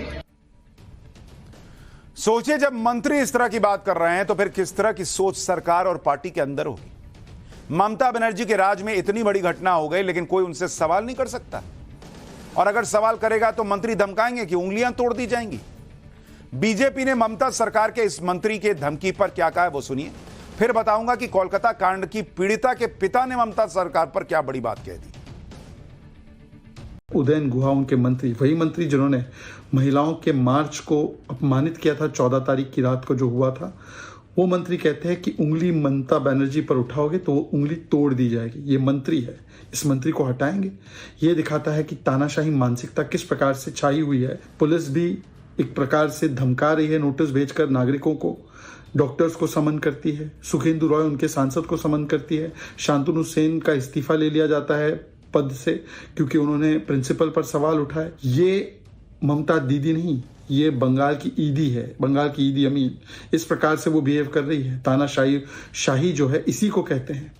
सोचिए जब मंत्री इस तरह की बात कर रहे हैं तो फिर किस तरह की सोच सरकार और पार्टी के अंदर होगी। ममता बनर्जी के राज में इतनी बड़ी घटना हो गई लेकिन कोई उनसे सवाल नहीं कर सकता, और अगर सवाल करेगा तो मंत्री धमकाएंगे कि उंगलियां तोड़ दी जाएंगी। बीजेपी ने ममता सरकार के इस मंत्री के धमकी पर क्या कहा है वो सुनिए, फिर बताऊंगा कि कोलकाता कांड की पीड़िता के पिता ने ममता सरकार पर क्या बड़ी बात कह दी। उदयन गुहा उनके मंत्री, वही मंत्री जिन्होंने महिलाओं के मार्च को अपमानित किया था 14 तारीख की रात को जो हुआ था, वो मंत्री कहते हैं कि उंगली ममता बनर्जी पर उठाओगे तो वो उंगली तोड़ दी जाएगी। ये मंत्री है, इस मंत्री को हटाएंगे। ये दिखाता है कि तानाशाही मानसिकता किस प्रकार से छाई हुई है। पुलिस भी एक प्रकार से धमका रही है, नोटिस भेजकर नागरिकों को। डॉक्टर्स को समन करती है, सुखेंदु रॉय उनके सांसद को समन करती है। शांतनु सेन का इस्तीफा ले लिया जाता है पद से क्योंकि उन्होंने प्रिंसिपल पर सवाल उठाए। ये ममता दीदी नहीं, ये बंगाल की ईदी है, बंगाल की ईदी अमीन। इस प्रकार से वो बिहेव कर रही है। तानाशाही जो है इसी को कहते हैं।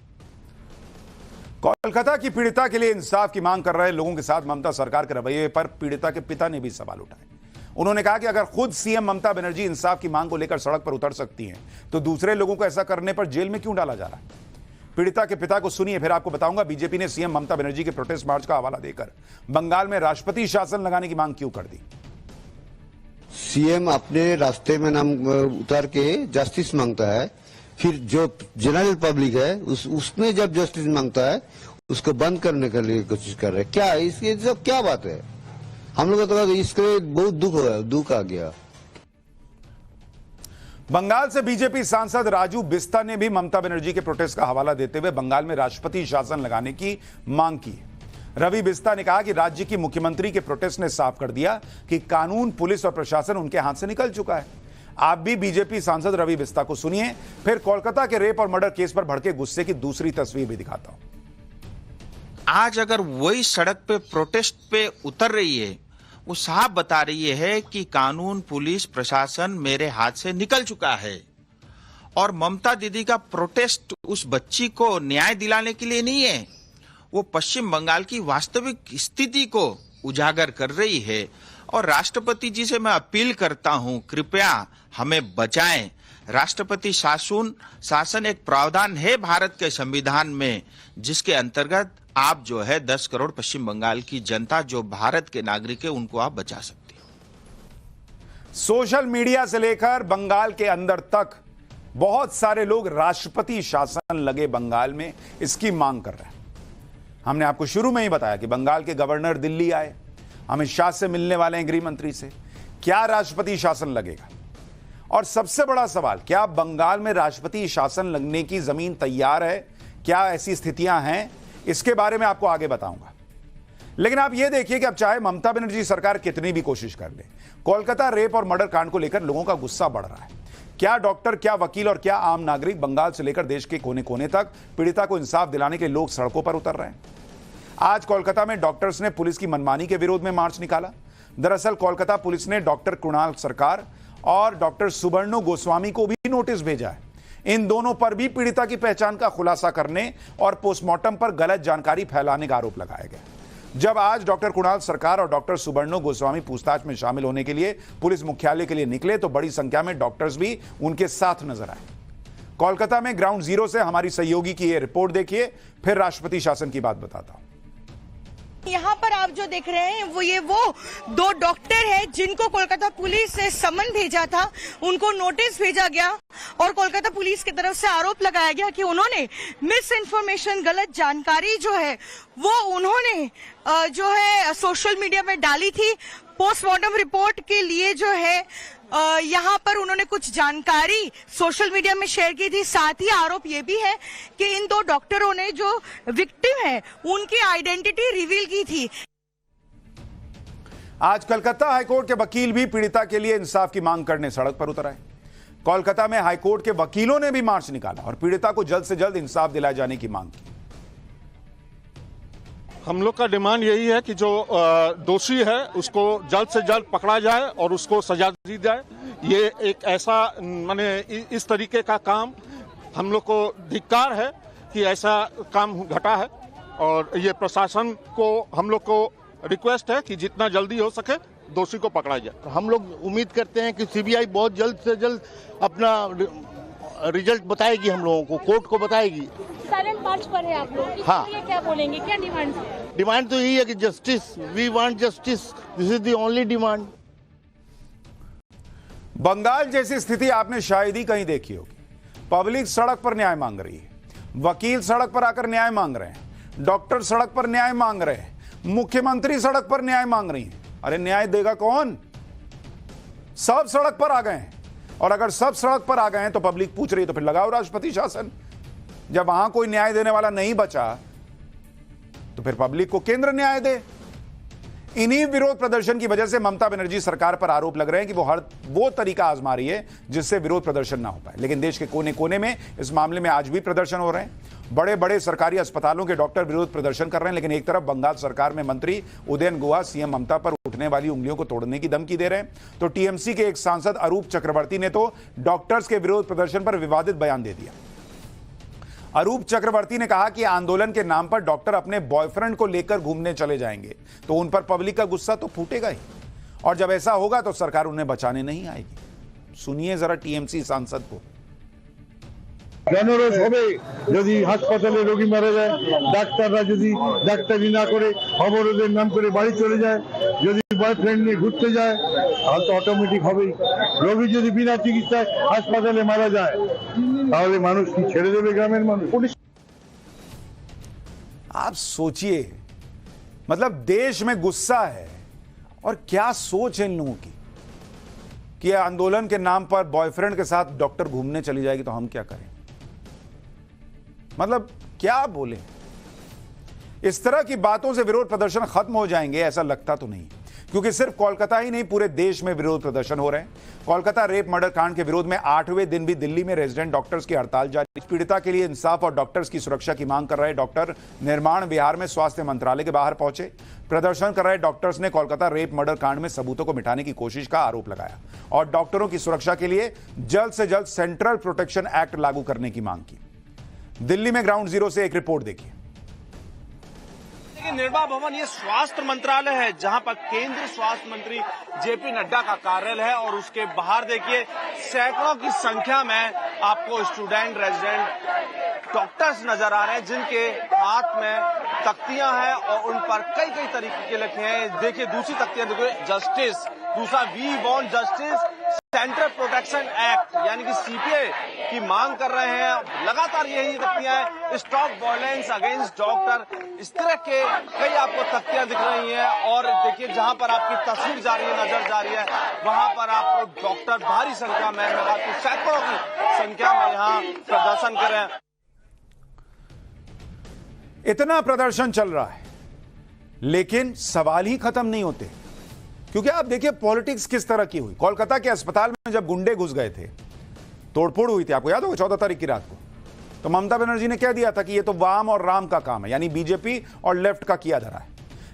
कोलकाता की पीड़िता के लिए इंसाफ की मांग कर रहे लोगों के साथ ममता सरकार के रवैये पर पीड़िता के पिता ने भी सवाल उठाए। उन्होंने कहा कि अगर खुद सीएम ममता बनर्जी इंसाफ की मांग को लेकर सड़क पर उतर सकती हैं, तो दूसरे लोगों को ऐसा करने पर जेल में क्यों डाला जा रहा है। पीड़िता के पिता को सुनिए, फिर आपको बताऊंगा बीजेपी ने सीएम ममता बनर्जी के प्रोटेस्ट मार्च का हवाला देकर बंगाल में राष्ट्रपति शासन लगाने की मांग क्यों कर दी। सीएम अपने रास्ते में नाम उतार के जस्टिस मांगता है, फिर जो जनरल पब्लिक है उसने जब जस्टिस मांगता है उसको बंद करने के लिए कोशिश कर रहे हैं। क्या इसके सब क्या बात है। हम लोग तो इसके बहुत दुख आ गया। बंगाल से बीजेपी सांसद राजू बिस्ता ने भी ममता बनर्जी के प्रोटेस्ट का हवाला देते हुए बंगाल में राष्ट्रपति शासन लगाने की मांग की। रवि बिस्ता ने कहा कि राज्य की मुख्यमंत्री के प्रोटेस्ट ने साफ कर दिया कि कानून, पुलिस और प्रशासन उनके हाथ से निकल चुका है। आप भी बीजेपी सांसद रवि बिस्ता को सुनिए, फिर कोलकाता के रेप और मर्डर केस पर भड़के गुस्से की दूसरी तस्वीर भी दिखाता हूं। आज अगर वही सड़क पे प्रोटेस्ट पे उतर रही है, वो साफ बता रही है कि कानून, पुलिस, प्रशासन मेरे हाथ से निकल चुका है। और ममता दीदी का प्रोटेस्ट उस बच्ची को न्याय दिलाने के लिए नहीं है, वो पश्चिम बंगाल की वास्तविक स्थिति को उजागर कर रही है। और राष्ट्रपति जी से मैं अपील करता हूं, कृपया हमें बचाएं। राष्ट्रपति शासन एक प्रावधान है भारत के संविधान में, जिसके अंतर्गत आप जो है 10 करोड़ पश्चिम बंगाल की जनता जो भारत के नागरिक है उनको आप बचा सकते हो। सोशल मीडिया से लेकर बंगाल के अंदर तक बहुत सारे लोग राष्ट्रपति शासन लगे बंगाल में, इसकी मांग कर रहे हैं। हमने आपको शुरू में ही बताया कि बंगाल के गवर्नर दिल्ली आए, अमित शाह से मिलने वाले हैं गृह मंत्री से। क्या राष्ट्रपति शासन लगेगा? और सबसे बड़ा सवाल, क्या बंगाल में राष्ट्रपति शासन लगने की जमीन तैयार है? क्या ऐसी स्थितियां हैं? इसके बारे में आपको आगे बताऊंगा। लेकिन आप यह देखिए कि अब चाहे ममता बनर्जी सरकार कितनी भी कोशिश कर ले, कोलकाता रेप और मर्डर कांड को लेकर लोगों का गुस्सा बढ़ रहा है। क्या डॉक्टर, क्या वकील और क्या आम नागरिक, बंगाल से लेकर देश के कोने कोने तक पीड़िता को इंसाफ दिलाने के लिए लोग सड़कों पर उतर रहे हैं। आज कोलकाता में डॉक्टर्स ने पुलिस की मनमानी के विरोध में मार्च निकाला। दरअसल कोलकाता पुलिस ने डॉक्टर कुणाल सरकार और डॉक्टर सुबर्णो गोस्वामी को भी नोटिस भेजा है। इन दोनों पर भी पीड़िता की पहचान का खुलासा करने और पोस्टमार्टम पर गलत जानकारी फैलाने का आरोप लगाया गया। जब आज डॉक्टर कुणाल सरकार और डॉक्टर सुबर्णो गोस्वामी पूछताछ में शामिल होने के लिए पुलिस मुख्यालय के लिए निकले, तो बड़ी संख्या में डॉक्टर्स भी उनके साथ नजर आए। कोलकाता में ग्राउंड जीरो से हमारी सहयोगी की यह रिपोर्ट देखिए, फिर राष्ट्रपति शासन की बात बताता हूं। यहाँ पर आप जो देख रहे हैं वो 2 डॉक्टर हैं जिनको कोलकाता पुलिस ने समन भेजा था, उनको नोटिस भेजा गया और कोलकाता पुलिस की तरफ से आरोप लगाया गया कि उन्होंने मिस इन्फॉर्मेशन, गलत जानकारी जो है वो उन्होंने जो है सोशल मीडिया में डाली थी। पोस्टमार्टम रिपोर्ट के लिए जो है यहाँ पर उन्होंने कुछ जानकारी सोशल मीडिया में शेयर की थी। साथ ही आरोप ये भी है कि इन 2 डॉक्टरों ने जो विक्टिम है उनकी आइडेंटिटी रिवील की थी। आज कलकत्ता हाईकोर्ट के वकील भी पीड़िता के लिए इंसाफ की मांग करने सड़क पर उतर आए। कोलकाता में हाईकोर्ट के वकीलों ने भी मार्च निकाला और पीड़िता को जल्द से जल्द इंसाफ दिलाए जाने की मांग की। हम लोग का डिमांड यही है कि जो दोषी है उसको जल्द से जल्द पकड़ा जाए और उसको सजा दी जाए। ये एक ऐसा माने इस तरीके का काम हम लोग को धिक्कार है कि ऐसा काम घटा है और ये प्रशासन को हम लोग को रिक्वेस्ट है कि जितना जल्दी हो सके दोषी को पकड़ा जाए। हम लोग उम्मीद करते हैं कि सीबीआई बहुत जल्द से जल्द अपना रिजल्ट बताएगी, हम लोगों को, कोर्ट को बताएगी। साइलेंट मार्च पर है आप लोग, हाँ। ये क्या बोलेंगे, क्या डिमांड है? डिमांड तो यही है कि justice, we want justice, this is the only demand. Bengal जैसी स्थिति आपने शायद ही कहीं देखी होगी। पब्लिक सड़क पर न्याय मांग रही है, वकील सड़क पर आकर न्याय मांग रहे हैं, डॉक्टर सड़क पर न्याय मांग रहे हैं, मुख्यमंत्री सड़क पर न्याय मांग रही है। अरे न्याय देगा कौन? सब सड़क पर आ गए हैं और अगर सब सड़क पर आ गए हैं तो पब्लिक पूछ रही है तो फिर लगाओ राष्ट्रपति शासन। जब वहां कोई न्याय देने वाला नहीं बचा तो फिर पब्लिक को केंद्र न्याय दे। इन्हीं विरोध प्रदर्शन की वजह से ममता बनर्जी सरकार पर आरोप लग रहे हैं कि वो तरीका आजमा रही है जिससे विरोध प्रदर्शन ना हो पाए। लेकिन देश के कोने कोने में इस मामले में आज भी प्रदर्शन हो रहे हैं। बड़े बड़े सरकारी अस्पतालों के डॉक्टर विरोध प्रदर्शन कर रहे हैं। लेकिन एक तरफ बंगाल सरकार में मंत्री उदयन गुहा सीएम ममता पर उठने वाली उंगलियों को तोड़ने की धमकी दे रहे हैं, तो टीएमसी के एक सांसद अरूप चक्रवर्ती ने तो डॉक्टर्स के विरोध प्रदर्शन पर विवादित बयान दे दिया। अरूप चक्रवर्ती ने कहा कि आंदोलन के नाम पर डॉक्टर अपने बॉयफ्रेंड को लेकर घूमने चले जाएंगे तो उन पर पब्लिक का गुस्सा तो फूटेगा ही, और जब ऐसा होगा तो सरकार उन्हें बचाने नहीं आएगी। सुनिए जरा टीएमसी सांसद को। জনরোষ হবে যদি হাসপাতালে রোগী মারা যায়, ডাক্তাররা যদি ডাক্তারি না করে অবরোধের নাম করে বাড়ি চলে যায়, যদি বয়ফ্রেন্ড নিয়ে ঘুরতে যায় তাহলে তো অটোমেটিক হবেই। রোগী যদি বিনা চিকিৎসায় হাসপাতালে মারা যায় তাহলে মানুষ কি ছেড়ে দেবে গ্রামের মানুষ? आप सोचिए, मतलब देश में गुस्सा है और क्या सोच है इन लोगों की कि आंदोलन के नाम पर बॉयफ्रेंड के साथ डॉक्टर घूमने चली जाएगी तो हम क्या करें। मतलब क्या बोले। इस तरह की बातों से विरोध प्रदर्शन खत्म हो जाएंगे ऐसा लगता तो नहीं, क्योंकि सिर्फ कोलकाता ही नहीं पूरे देश में विरोध प्रदर्शन हो रहे हैं। कोलकाता रेप मर्डर कांड के विरोध में 8वें दिन भी दिल्ली में रेजिडेंट डॉक्टर्स की हड़ताल जारी। पीड़िता के लिए इंसाफ और डॉक्टर्स की सुरक्षा की मांग कर रहे डॉक्टर निर्माण विहार में स्वास्थ्य मंत्रालय के बाहर पहुंचे। प्रदर्शन कर रहे डॉक्टर्स ने कोलकाता रेप मर्डर कांड में सबूतों को मिटाने की कोशिश का आरोप लगाया और डॉक्टरों की सुरक्षा के लिए जल्द से जल्द सेंट्रल प्रोटेक्शन एक्ट लागू करने की मांग की। दिल्ली में ग्राउंड जीरो से एक रिपोर्ट देखिए। निर्भया भवन ये स्वास्थ्य मंत्रालय है जहां पर केंद्रीय स्वास्थ्य मंत्री जेपी नड्डा का कार्यालय है और उसके बाहर देखिए सैकड़ों की संख्या में आपको स्टूडेंट रेजिडेंट डॉक्टर्स नजर आ रहे हैं जिनके हाथ में तख्तियां हैं और उन पर कई कई तरीके के लिखे हैं। देखिए दूसरी तख्तियां देखिए जस्टिस, दूसरा we want justice, central protection act यानी कि सीपीए की मांग कर रहे हैं। लगातार यही तख्तियां हैं, स्टॉप वायलेंस अगेंस्ट डॉक्टर, इस तरह के कई आपको तख्तियां दिख रही हैं। और देखिए जहां पर आपकी तस्वीर नजर जा रही है वहां पर आपको डॉक्टर भारी संख्या में सैकड़ों की संख्या में यहाँ प्रदर्शन कर रहे हैं। इतना प्रदर्शन चल रहा है लेकिन सवाल ही खत्म नहीं होते, क्योंकि आप देखिए पॉलिटिक्स किस तरह की हुई। कोलकाता के अस्पताल में जब गुंडे घुस गए थे, तोड़फोड़ हुई थी, आपको याद होगा 14 तारीख की रात को, तो ममता बनर्जी ने कह दिया था कि ये तो वाम और राम का काम है, यानी बीजेपी और लेफ्ट का किया धरा है।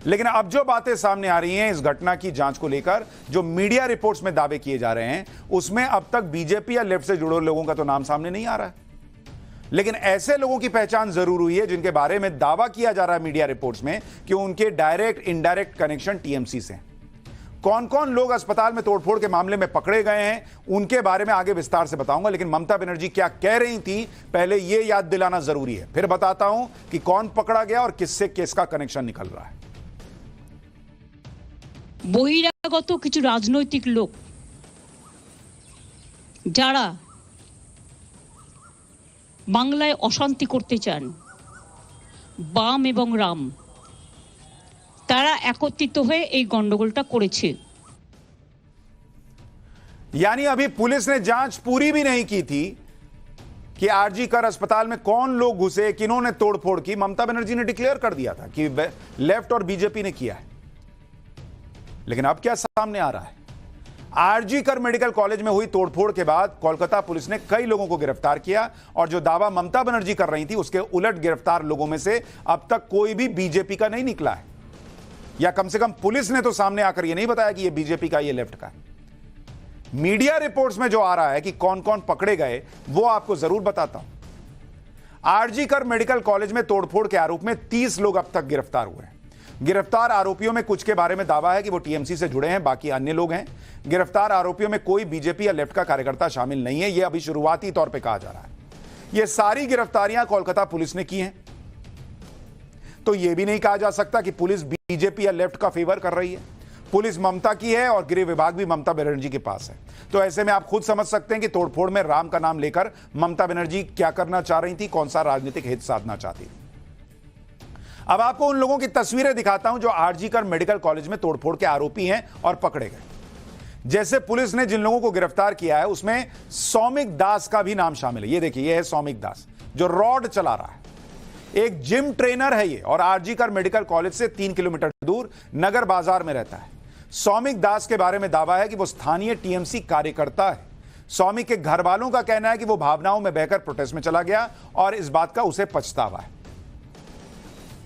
लेकिन अब जो बातें सामने आ रही हैं इस घटना की जांच को लेकर, जो मीडिया रिपोर्ट्स में दावे किए जा रहे हैं, उसमें अब तक बीजेपी या लेफ्ट से जुड़े लोगों का तो नाम सामने नहीं आ रहा है। लेकिन ऐसे लोगों की पहचान जरूर हुई है जिनके बारे में दावा किया जा रहा है मीडिया रिपोर्ट्स में कि उनके डायरेक्ट इनडायरेक्ट कनेक्शन टीएमसी से। कौन कौन लोग अस्पताल में तोड़फोड़ के मामले में पकड़े गए हैं उनके बारे में आगे विस्तार से बताऊंगा। लेकिन ममता बनर्जी क्या कह रही थी पहले यह याद दिलाना जरूरी है, फिर बताता हूं कि कौन पकड़ा गया और किससे किसका कनेक्शन निकल रहा है। বহিরাগত কিছু রাজনৈতিক লোক যারা বাংলায় অশান্তি করতে চান, বাম এবং রাম, তারা একত্রিত হয়ে এই গন্ডগোলটা করেছে। यानी अभी पुलिस ने जांच पूरी भी नहीं की थी कि आरजी कर अस्पताल में कौन लोग घुसे, किन्होंने तोड़फोड़ की। ममता बनर्जी ने डिक्लेयर कर दिया था कि लेफ्ट और बीजेपी ने किया है। लेकिन अब क्या सामने आ रहा है, आरजी कर मेडिकल कॉलेज में हुई तोड़फोड़ के बाद कोलकाता पुलिस ने कई लोगों को गिरफ्तार किया और जो दावा ममता बनर्जी कर रही थी उसके उलट गिरफ्तार लोगों में से अब तक कोई भी बीजेपी का नहीं निकला है, या कम से कम पुलिस ने तो सामने आकर यह नहीं बताया कि यह बीजेपी का, यह लेफ्ट का। मीडिया रिपोर्ट्स में जो आ रहा है कि कौन कौन पकड़े गए वो आपको जरूर बताता हूं। आरजी कर मेडिकल कॉलेज में तोड़फोड़ के आरोप में 30 लोग अब तक गिरफ्तार हुए हैं। गिरफ्तार आरोपियों में कुछ के बारे में दावा है कि वो टीएमसी से जुड़े हैं, बाकी अन्य लोग हैं। गिरफ्तार आरोपियों में कोई बीजेपी या लेफ्ट का कार्यकर्ता शामिल नहीं है, यह अभी शुरुआती तौर पर कहा जा रहा है। यह सारी गिरफ्तारियां कोलकाता पुलिस ने की हैं, तो यह भी नहीं कहा जा सकता कि पुलिस बीजेपी या लेफ्ट का फेवर कर रही है। पुलिस ममता की है और गृह विभाग भी ममता बनर्जी के पास है। तो ऐसे में आप खुद समझ सकते हैं कि तोड़फोड़ में राम का नाम लेकर ममता बनर्जी क्या करना चाह रही थी, कौन सा राजनीतिक हित साधना चाहती थी। अब आपको उन लोगों की तस्वीरें दिखाता हूं जो आरजी कर मेडिकल कॉलेज में तोड़फोड़ के आरोपी हैं और पकड़े गए। जैसे पुलिस ने जिन लोगों को गिरफ्तार किया है उसमें सौमिक दास का भी नाम शामिल है। ये देखिए, ये है सौमिक दास जो रॉड चला रहा है, एक जिम ट्रेनर है ये, और आरजीकर मेडिकल कॉलेज से 3 किलोमीटर दूर नगर बाजार में रहता है। सौमिक दास के बारे में दावा है कि वो स्थानीय टीएमसी कार्यकर्ता है। सौमिक के घर वालों का कहना है कि वो भावनाओं में बहकर प्रोटेस्ट में चला गया और इस बात का उसे पछतावा है।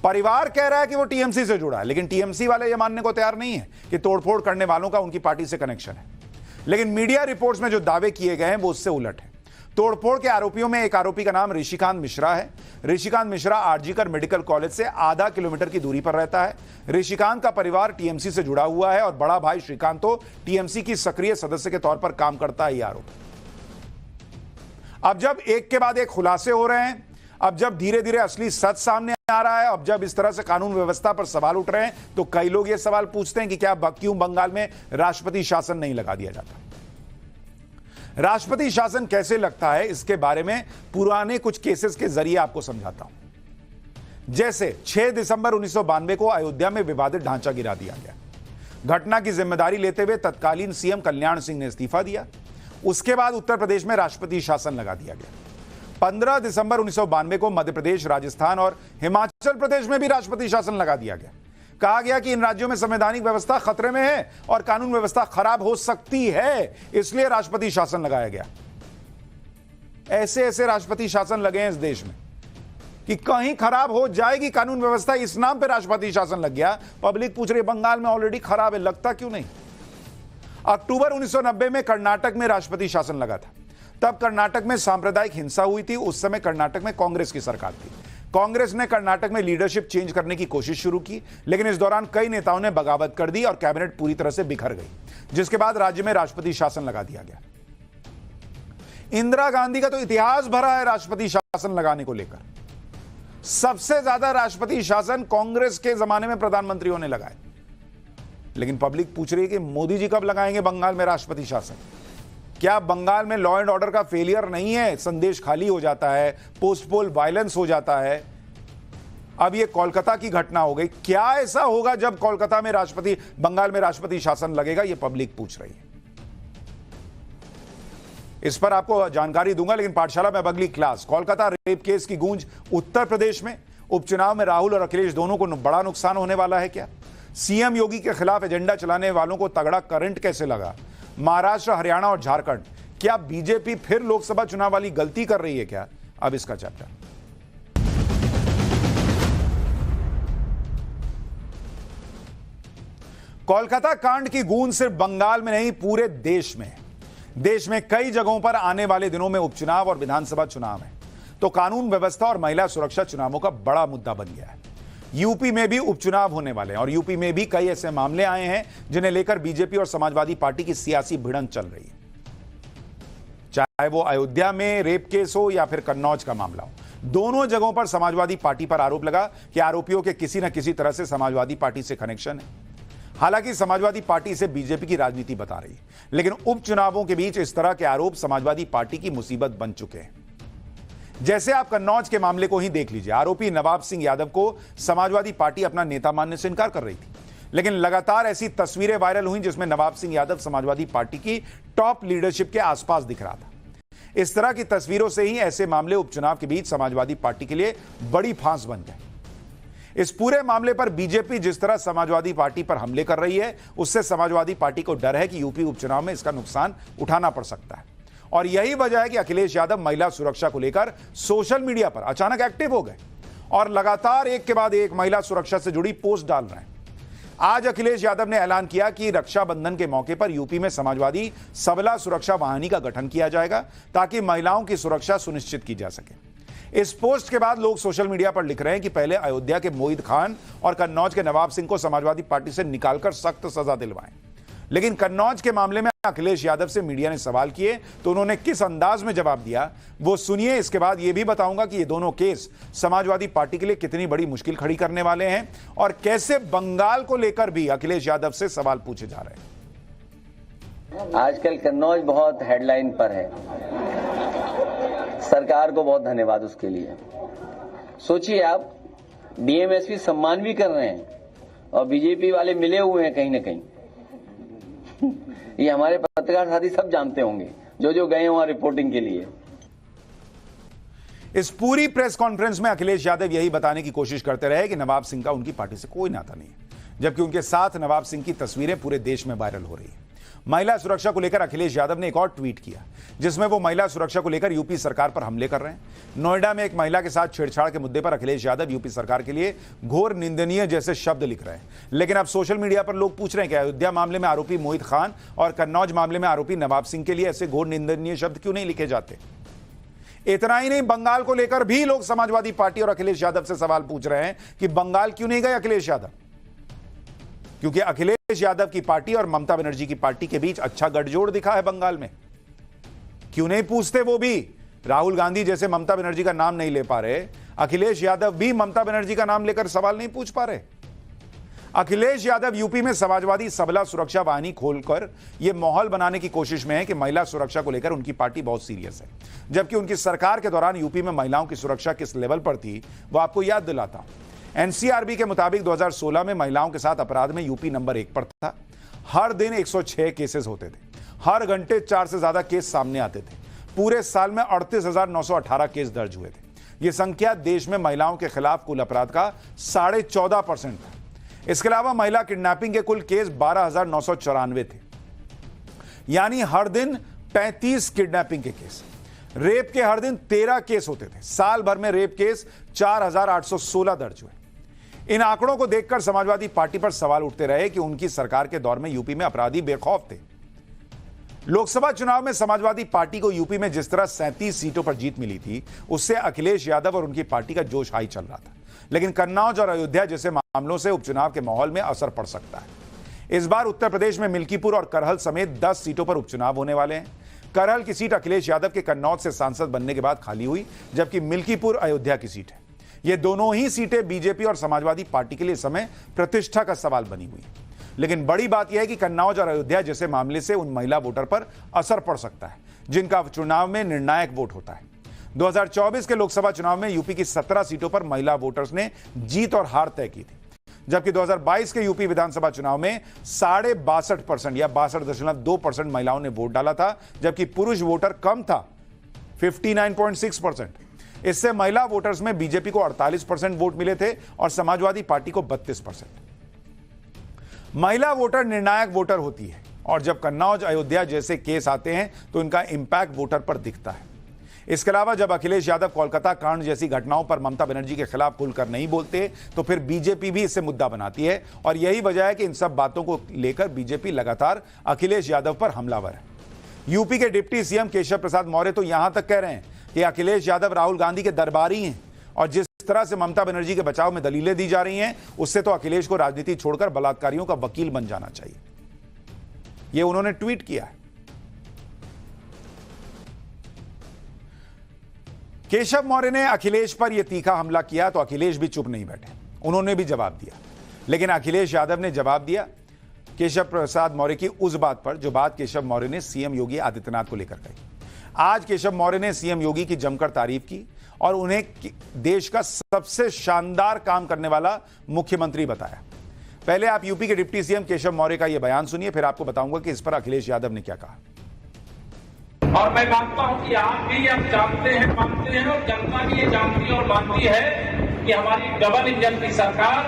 परिवार कह रहा है कि वो टीएमसी से जुड़ा है, लेकिन टीएमसी वाले ये मानने को तैयार नहीं है कि तोड़फोड़ करने वालों का उनकी पार्टी से कनेक्शन है। लेकिन मीडिया रिपोर्ट्स में जो दावे किए गए हैं वो उससे उलट है। तोड़फोड़ के आरोपियों में एक आरोपी का नाम ऋषिकांत मिश्रा है। ऋषिकांत मिश्रा आरजीकर मेडिकल कॉलेज से आधा किलोमीटर की दूरी पर रहता है। ऋषिकांत का परिवार टीएमसी से जुड़ा हुआ है और बड़ा भाई श्रीकांत तो टीएमसी की सक्रिय सदस्य के तौर पर काम करता है। यह आरोप अब जब एक के बाद एक खुलासे हो रहे हैं, अब जब धीरे धीरे असली सच सामने आ रहा है, अब जब इस तरह से कानून व्यवस्था पर सवाल उठ रहे हैं, तो कई लोग ये सवाल पूछते हैं कि क्या क्यों बंगाल में राष्ट्रपति शासन नहीं लगा दिया जाता। राष्ट्रपति शासन कैसे लगता है इसके बारे में पुराने कुछ केसेस के जरिए आपको समझाता हूं। जैसे 6 दिसंबर 1992 को अयोध्या में विवादित ढांचा गिरा दिया गया। घटना की जिम्मेदारी लेते हुए तत्कालीन सीएम कल्याण सिंह ने इस्तीफा दिया। उसके बाद उत्तर प्रदेश में राष्ट्रपति शासन लगा दिया गया। 15 दिसंबर 1992 को मध्य प्रदेश, राजस्थान और हिमाचल प्रदेश में भी राष्ट्रपति शासन लगा दिया गया। कहा गया कि इन राज्यों में संवैधानिक व्यवस्था खतरे में है और कानून व्यवस्था खराब हो सकती है, इसलिए राष्ट्रपति शासन लगाया गया। ऐसे ऐसे राष्ट्रपति शासन लगे हैं इस देश में कि कहीं खराब हो जाएगी कानून व्यवस्था, इस नाम पे राष्ट्रपति शासन लग गया। पब्लिक पूछ रही बंगाल में ऑलरेडी खराब है, लगता क्यों नहीं। अक्टूबर 1990 में कर्नाटक में राष्ट्रपति शासन लगा था। तब कर्नाटक में सांप्रदायिक हिंसा हुई थी। उस समय कर्नाटक में कांग्रेस की सरकार थी। कांग्रेस ने कर्नाटक में लीडरशिप चेंज करने की कोशिश शुरू की, लेकिन इस दौरान कई नेताओं ने बगावत कर दी और कैबिनेट पूरी तरह से बिखर गई, जिसके बाद राज्य में राष्ट्रपति शासन लगा दिया गया। इंदिरा गांधी का तो इतिहास भरा है राष्ट्रपति शासन लगाने को लेकर। सबसे ज्यादा राष्ट्रपति शासन कांग्रेस के जमाने में प्रधानमंत्रियों ने लगाए। लेकिन पब्लिक पूछ रही है कि मोदी जी कब लगाएंगे बंगाल में राष्ट्रपति शासन। क्या बंगाल में लॉ एंड ऑर्डर का फेलियर नहीं है? संदेश खाली हो जाता है, पोस्ट पोल वायलेंस हो जाता है। अब ये कोलकाता की घटना हो गई। क्या ऐसा होगा जब कोलकाता में बंगाल में राष्ट्रपति शासन लगेगा? ये पब्लिक पूछ रही है। इस पर आपको जानकारी दूंगा, लेकिन पाठशाला में अब अगली क्लास। कोलकाता रेप केस की गूंज उत्तर प्रदेश में। उपचुनाव में राहुल और अखिलेश दोनों को बड़ा नुकसान होने वाला है क्या? सीएम योगी के खिलाफ एजेंडा चलाने वालों को तगड़ा करंट कैसे लगा? महाराष्ट्र, हरियाणा और झारखंड, क्या बीजेपी फिर लोकसभा चुनाव वाली गलती कर रही है क्या? अब इसका चैप्टर। कोलकाता कांड की गूंज सिर्फ बंगाल में नहीं, पूरे देश में है। देश में कई जगहों पर आने वाले दिनों में उपचुनाव और विधानसभा चुनाव है, तो कानून व्यवस्था और महिला सुरक्षा चुनावों का बड़ा मुद्दा बन गया है। यूपी में भी उपचुनाव होने वाले हैं और यूपी में भी कई ऐसे मामले आए हैं जिन्हें लेकर बीजेपी और समाजवादी पार्टी की सियासी भिड़ंत चल रही है। चाहे वो अयोध्या में रेप केस हो या फिर कन्नौज का मामला हो, दोनों जगहों पर समाजवादी पार्टी पर आरोप लगा कि आरोपियों के किसी न किसी तरह से समाजवादी पार्टी से कनेक्शन है। हालांकि समाजवादी पार्टी इसे बीजेपी की राजनीति बता रही है, लेकिन उपचुनावों के बीच इस तरह के आरोप समाजवादी पार्टी की मुसीबत बन चुके हैं। जैसे आप कन्नौज के मामले को ही देख लीजिए। आरोपी नवाब सिंह यादव को समाजवादी पार्टी अपना नेता मानने से इनकार कर रही थी, लेकिन लगातार ऐसी तस्वीरें वायरल हुई जिसमें नवाब सिंह यादव समाजवादी पार्टी की टॉप लीडरशिप के आसपास दिख रहा था। इस तरह की तस्वीरों से ही ऐसे मामले उपचुनाव के बीच समाजवादी पार्टी के लिए बड़ी फांस बन गए। इस पूरे मामले पर बीजेपी जिस तरह समाजवादी पार्टी पर हमले कर रही है, उससे समाजवादी पार्टी को डर है कि यूपी उपचुनाव में इसका नुकसान उठाना पड़ सकता है। और यही वजह है कि अखिलेश यादव महिला सुरक्षा को लेकर सोशल मीडिया पर अचानक एक्टिव हो गए और लगातार एक के बाद एक महिला सुरक्षा से जुड़ी पोस्ट डाल रहे हैं। आज अखिलेश यादव ने ऐलान किया कि रक्षाबंधन के मौके पर यूपी में समाजवादी सबला सुरक्षा वाहिनी का गठन किया जाएगा ताकि महिलाओं की सुरक्षा सुनिश्चित की जा सके। इस पोस्ट के बाद लोग सोशल मीडिया पर लिख रहे हैं कि पहले अयोध्या के मोहित खान और कन्नौज के नवाब सिंह को समाजवादी पार्टी से निकालकर सख्त सजा दिलवाएं। लेकिन कन्नौज के मामले में अखिलेश यादव से मीडिया ने सवाल किए तो उन्होंने किस अंदाज में जवाब दिया, वो सुनिए। इसके बाद यह भी बताऊंगा कि ये दोनों केस समाजवादी पार्टी के लिए कितनी बड़ी मुश्किल खड़ी करने वाले हैं और कैसे बंगाल को लेकर भी अखिलेश यादव से सवाल पूछे जा रहे हैं। आजकल कन्नौज बहुत हेडलाइन पर है, सरकार को बहुत धन्यवाद उसके लिए। सोचिए आप, डीएमएसपी सम्मान भी कर रहे हैं और बीजेपी वाले मिले हुए हैं कहीं ना कहीं। ये हमारे पत्रकार साथी सब जानते होंगे जो जो गए वहां रिपोर्टिंग के लिए। इस पूरी प्रेस कॉन्फ्रेंस में अखिलेश यादव यही बताने की कोशिश करते रहे कि नवाब सिंह का उनकी पार्टी से कोई नाता नहीं है, जबकि उनके साथ नवाब सिंह की तस्वीरें पूरे देश में वायरल हो रही है। महिला सुरक्षा को लेकर अखिलेश यादव ने एक और ट्वीट किया, जिसमें वो महिला सुरक्षा को लेकर यूपी सरकार पर हमले कर रहे हैं। नोएडा में एक महिला के साथ छेड़छाड़ के मुद्दे पर अखिलेश यादव यूपी सरकार के लिए घोर निंदनीय जैसे शब्द लिख रहे हैं। लेकिन अब सोशल मीडिया पर लोग पूछ रहे हैं कि अयोध्या मामले में आरोपी मोहित खान और कन्नौज मामले में आरोपी नवाब सिंह के लिए ऐसे घोर निंदनीय शब्द क्यों नहीं लिखे जाते। इतना ही नहीं, बंगाल को लेकर भी लोग समाजवादी पार्टी और अखिलेश यादव से सवाल पूछ रहे हैं कि बंगाल क्यों नहीं गए अखिलेश यादव, क्योंकि अखिलेश यादव की पार्टी और ममता बनर्जी की पार्टी के बीच अच्छा गठजोड़ दिखा है बंगाल में। क्यों नहीं पूछते वो भी। राहुल गांधी जैसे ममता बनर्जी का नाम नहीं ले पा रहे, अखिलेश यादव भी ममता बनर्जी का नाम लेकर सवाल नहीं पूछ पा रहे। अखिलेश यादव यूपी में समाजवादी सबला सुरक्षा वाहिनी खोलकर यह माहौल बनाने की कोशिश में है कि महिला सुरक्षा को लेकर उनकी पार्टी बहुत सीरियस है, जबकि उनकी सरकार के दौरान यूपी में महिलाओं की सुरक्षा किस लेवल पर थी वो आपको याद दिलाता हूं। एनसीआरबी के मुताबिक 2016 में महिलाओं के साथ अपराध में यूपी नंबर 1 पर था। हर दिन 106 केसेस होते थे, हर घंटे 4 से ज्यादा केस सामने आते थे। पूरे साल में 38,918 केस दर्ज हुए थे। यह संख्या देश में महिलाओं के खिलाफ कुल अपराध का 14.5% था। इसके अलावा महिला किडनैपिंग के कुल केस 12,994 थे, यानी हर दिन 35 किडनैपिंग के केस। रेप के हर दिन 13 केस होते थे। साल भर में रेप केस 4,816 दर्ज हुए। इन आंकड़ों को देखकर समाजवादी पार्टी पर सवाल उठते रहे कि उनकी सरकार के दौर में यूपी में अपराधी बेखौफ थे। लोकसभा चुनाव में समाजवादी पार्टी को यूपी में जिस तरह 37 सीटों पर जीत मिली थी, उससे अखिलेश यादव और उनकी पार्टी का जोश हाई चल रहा था। लेकिन कन्नौज और अयोध्या जैसे मामलों से उपचुनाव के माहौल में असर पड़ सकता है। इस बार उत्तर प्रदेश में मिल्कीपुर और करहल समेत 10 सीटों पर उपचुनाव होने वाले हैं। करहल की सीट अखिलेश यादव के कन्नौज से सांसद बनने के बाद खाली हुई, जबकि मिल्कीपुर अयोध्या की सीट है। ये दोनों ही सीटें बीजेपी और समाजवादी पार्टी के लिए इस समय प्रतिष्ठा का सवाल बनी हुई है। लेकिन बड़ी बात यह है कि कन्नौज और अयोध्या जैसे मामले से उन महिला वोटर पर असर पड़ सकता है जिनका चुनाव में निर्णायक वोट होता है। 2024 के लोकसभा चुनाव में यूपी की 17 सीटों पर महिला वोटर्स ने जीत और हार तय की थी, जबकि 2022 के यूपी विधानसभा चुनाव में 62.5% या 62.2% महिलाओं ने वोट डाला था, जबकि पुरुष वोटर कम था 59.6%। इससे महिला वोटर्स में बीजेपी को 48% वोट मिले थे और समाजवादी पार्टी को 32%। महिला वोटर निर्णायक वोटर होती है और जब कन्नौज अयोध्या जैसे केस आते हैं तो इनका इंपैक्ट वोटर पर दिखता है। इसके अलावा जब अखिलेश यादव कोलकाता कांड जैसी घटनाओं पर ममता बनर्जी के खिलाफ खुलकर नहीं बोलते तो फिर बीजेपी भी इससे मुद्दा बनाती है और यही वजह है कि इन सब बातों को लेकर बीजेपी लगातार अखिलेश यादव पर हमलावर है। यूपी के डिप्टी सीएम केशव प्रसाद मौर्य तो यहां तक कह रहे हैं कि अखिलेश यादव राहुल गांधी के दरबारी हैं और जिस तरह से ममता बनर्जी के बचाव में दलीलें दी जा रही हैं उससे तो अखिलेश को राजनीति छोड़कर बलात्कारियों का वकील बन जाना चाहिए। यह उन्होंने ट्वीट किया है। केशव मौर्य ने अखिलेश पर यह तीखा हमला किया तो अखिलेश भी चुप नहीं बैठे, उन्होंने भी जवाब दिया। लेकिन अखिलेश यादव ने जवाब दिया केशव प्रसाद मौर्य की उस बात पर जो बात केशव मौर्य ने सीएम योगी आदित्यनाथ को लेकर कही। आज केशव मौर्य ने सीएम योगी की जमकर तारीफ की और उन्हें देश का सबसे शानदार काम करने वाला मुख्यमंत्री बताया। पहले आप यूपी के डिप्टी सीएम केशव मौर्य का यह बयान सुनिए, फिर आपको बताऊंगा कि इस पर अखिलेश यादव ने क्या कहा। और मैं मानता हूं कि आप भी अब जानते हैं, मानते हैं और जनता भी ये जानती और मानती है कि हमारी डबल इंजन की सरकार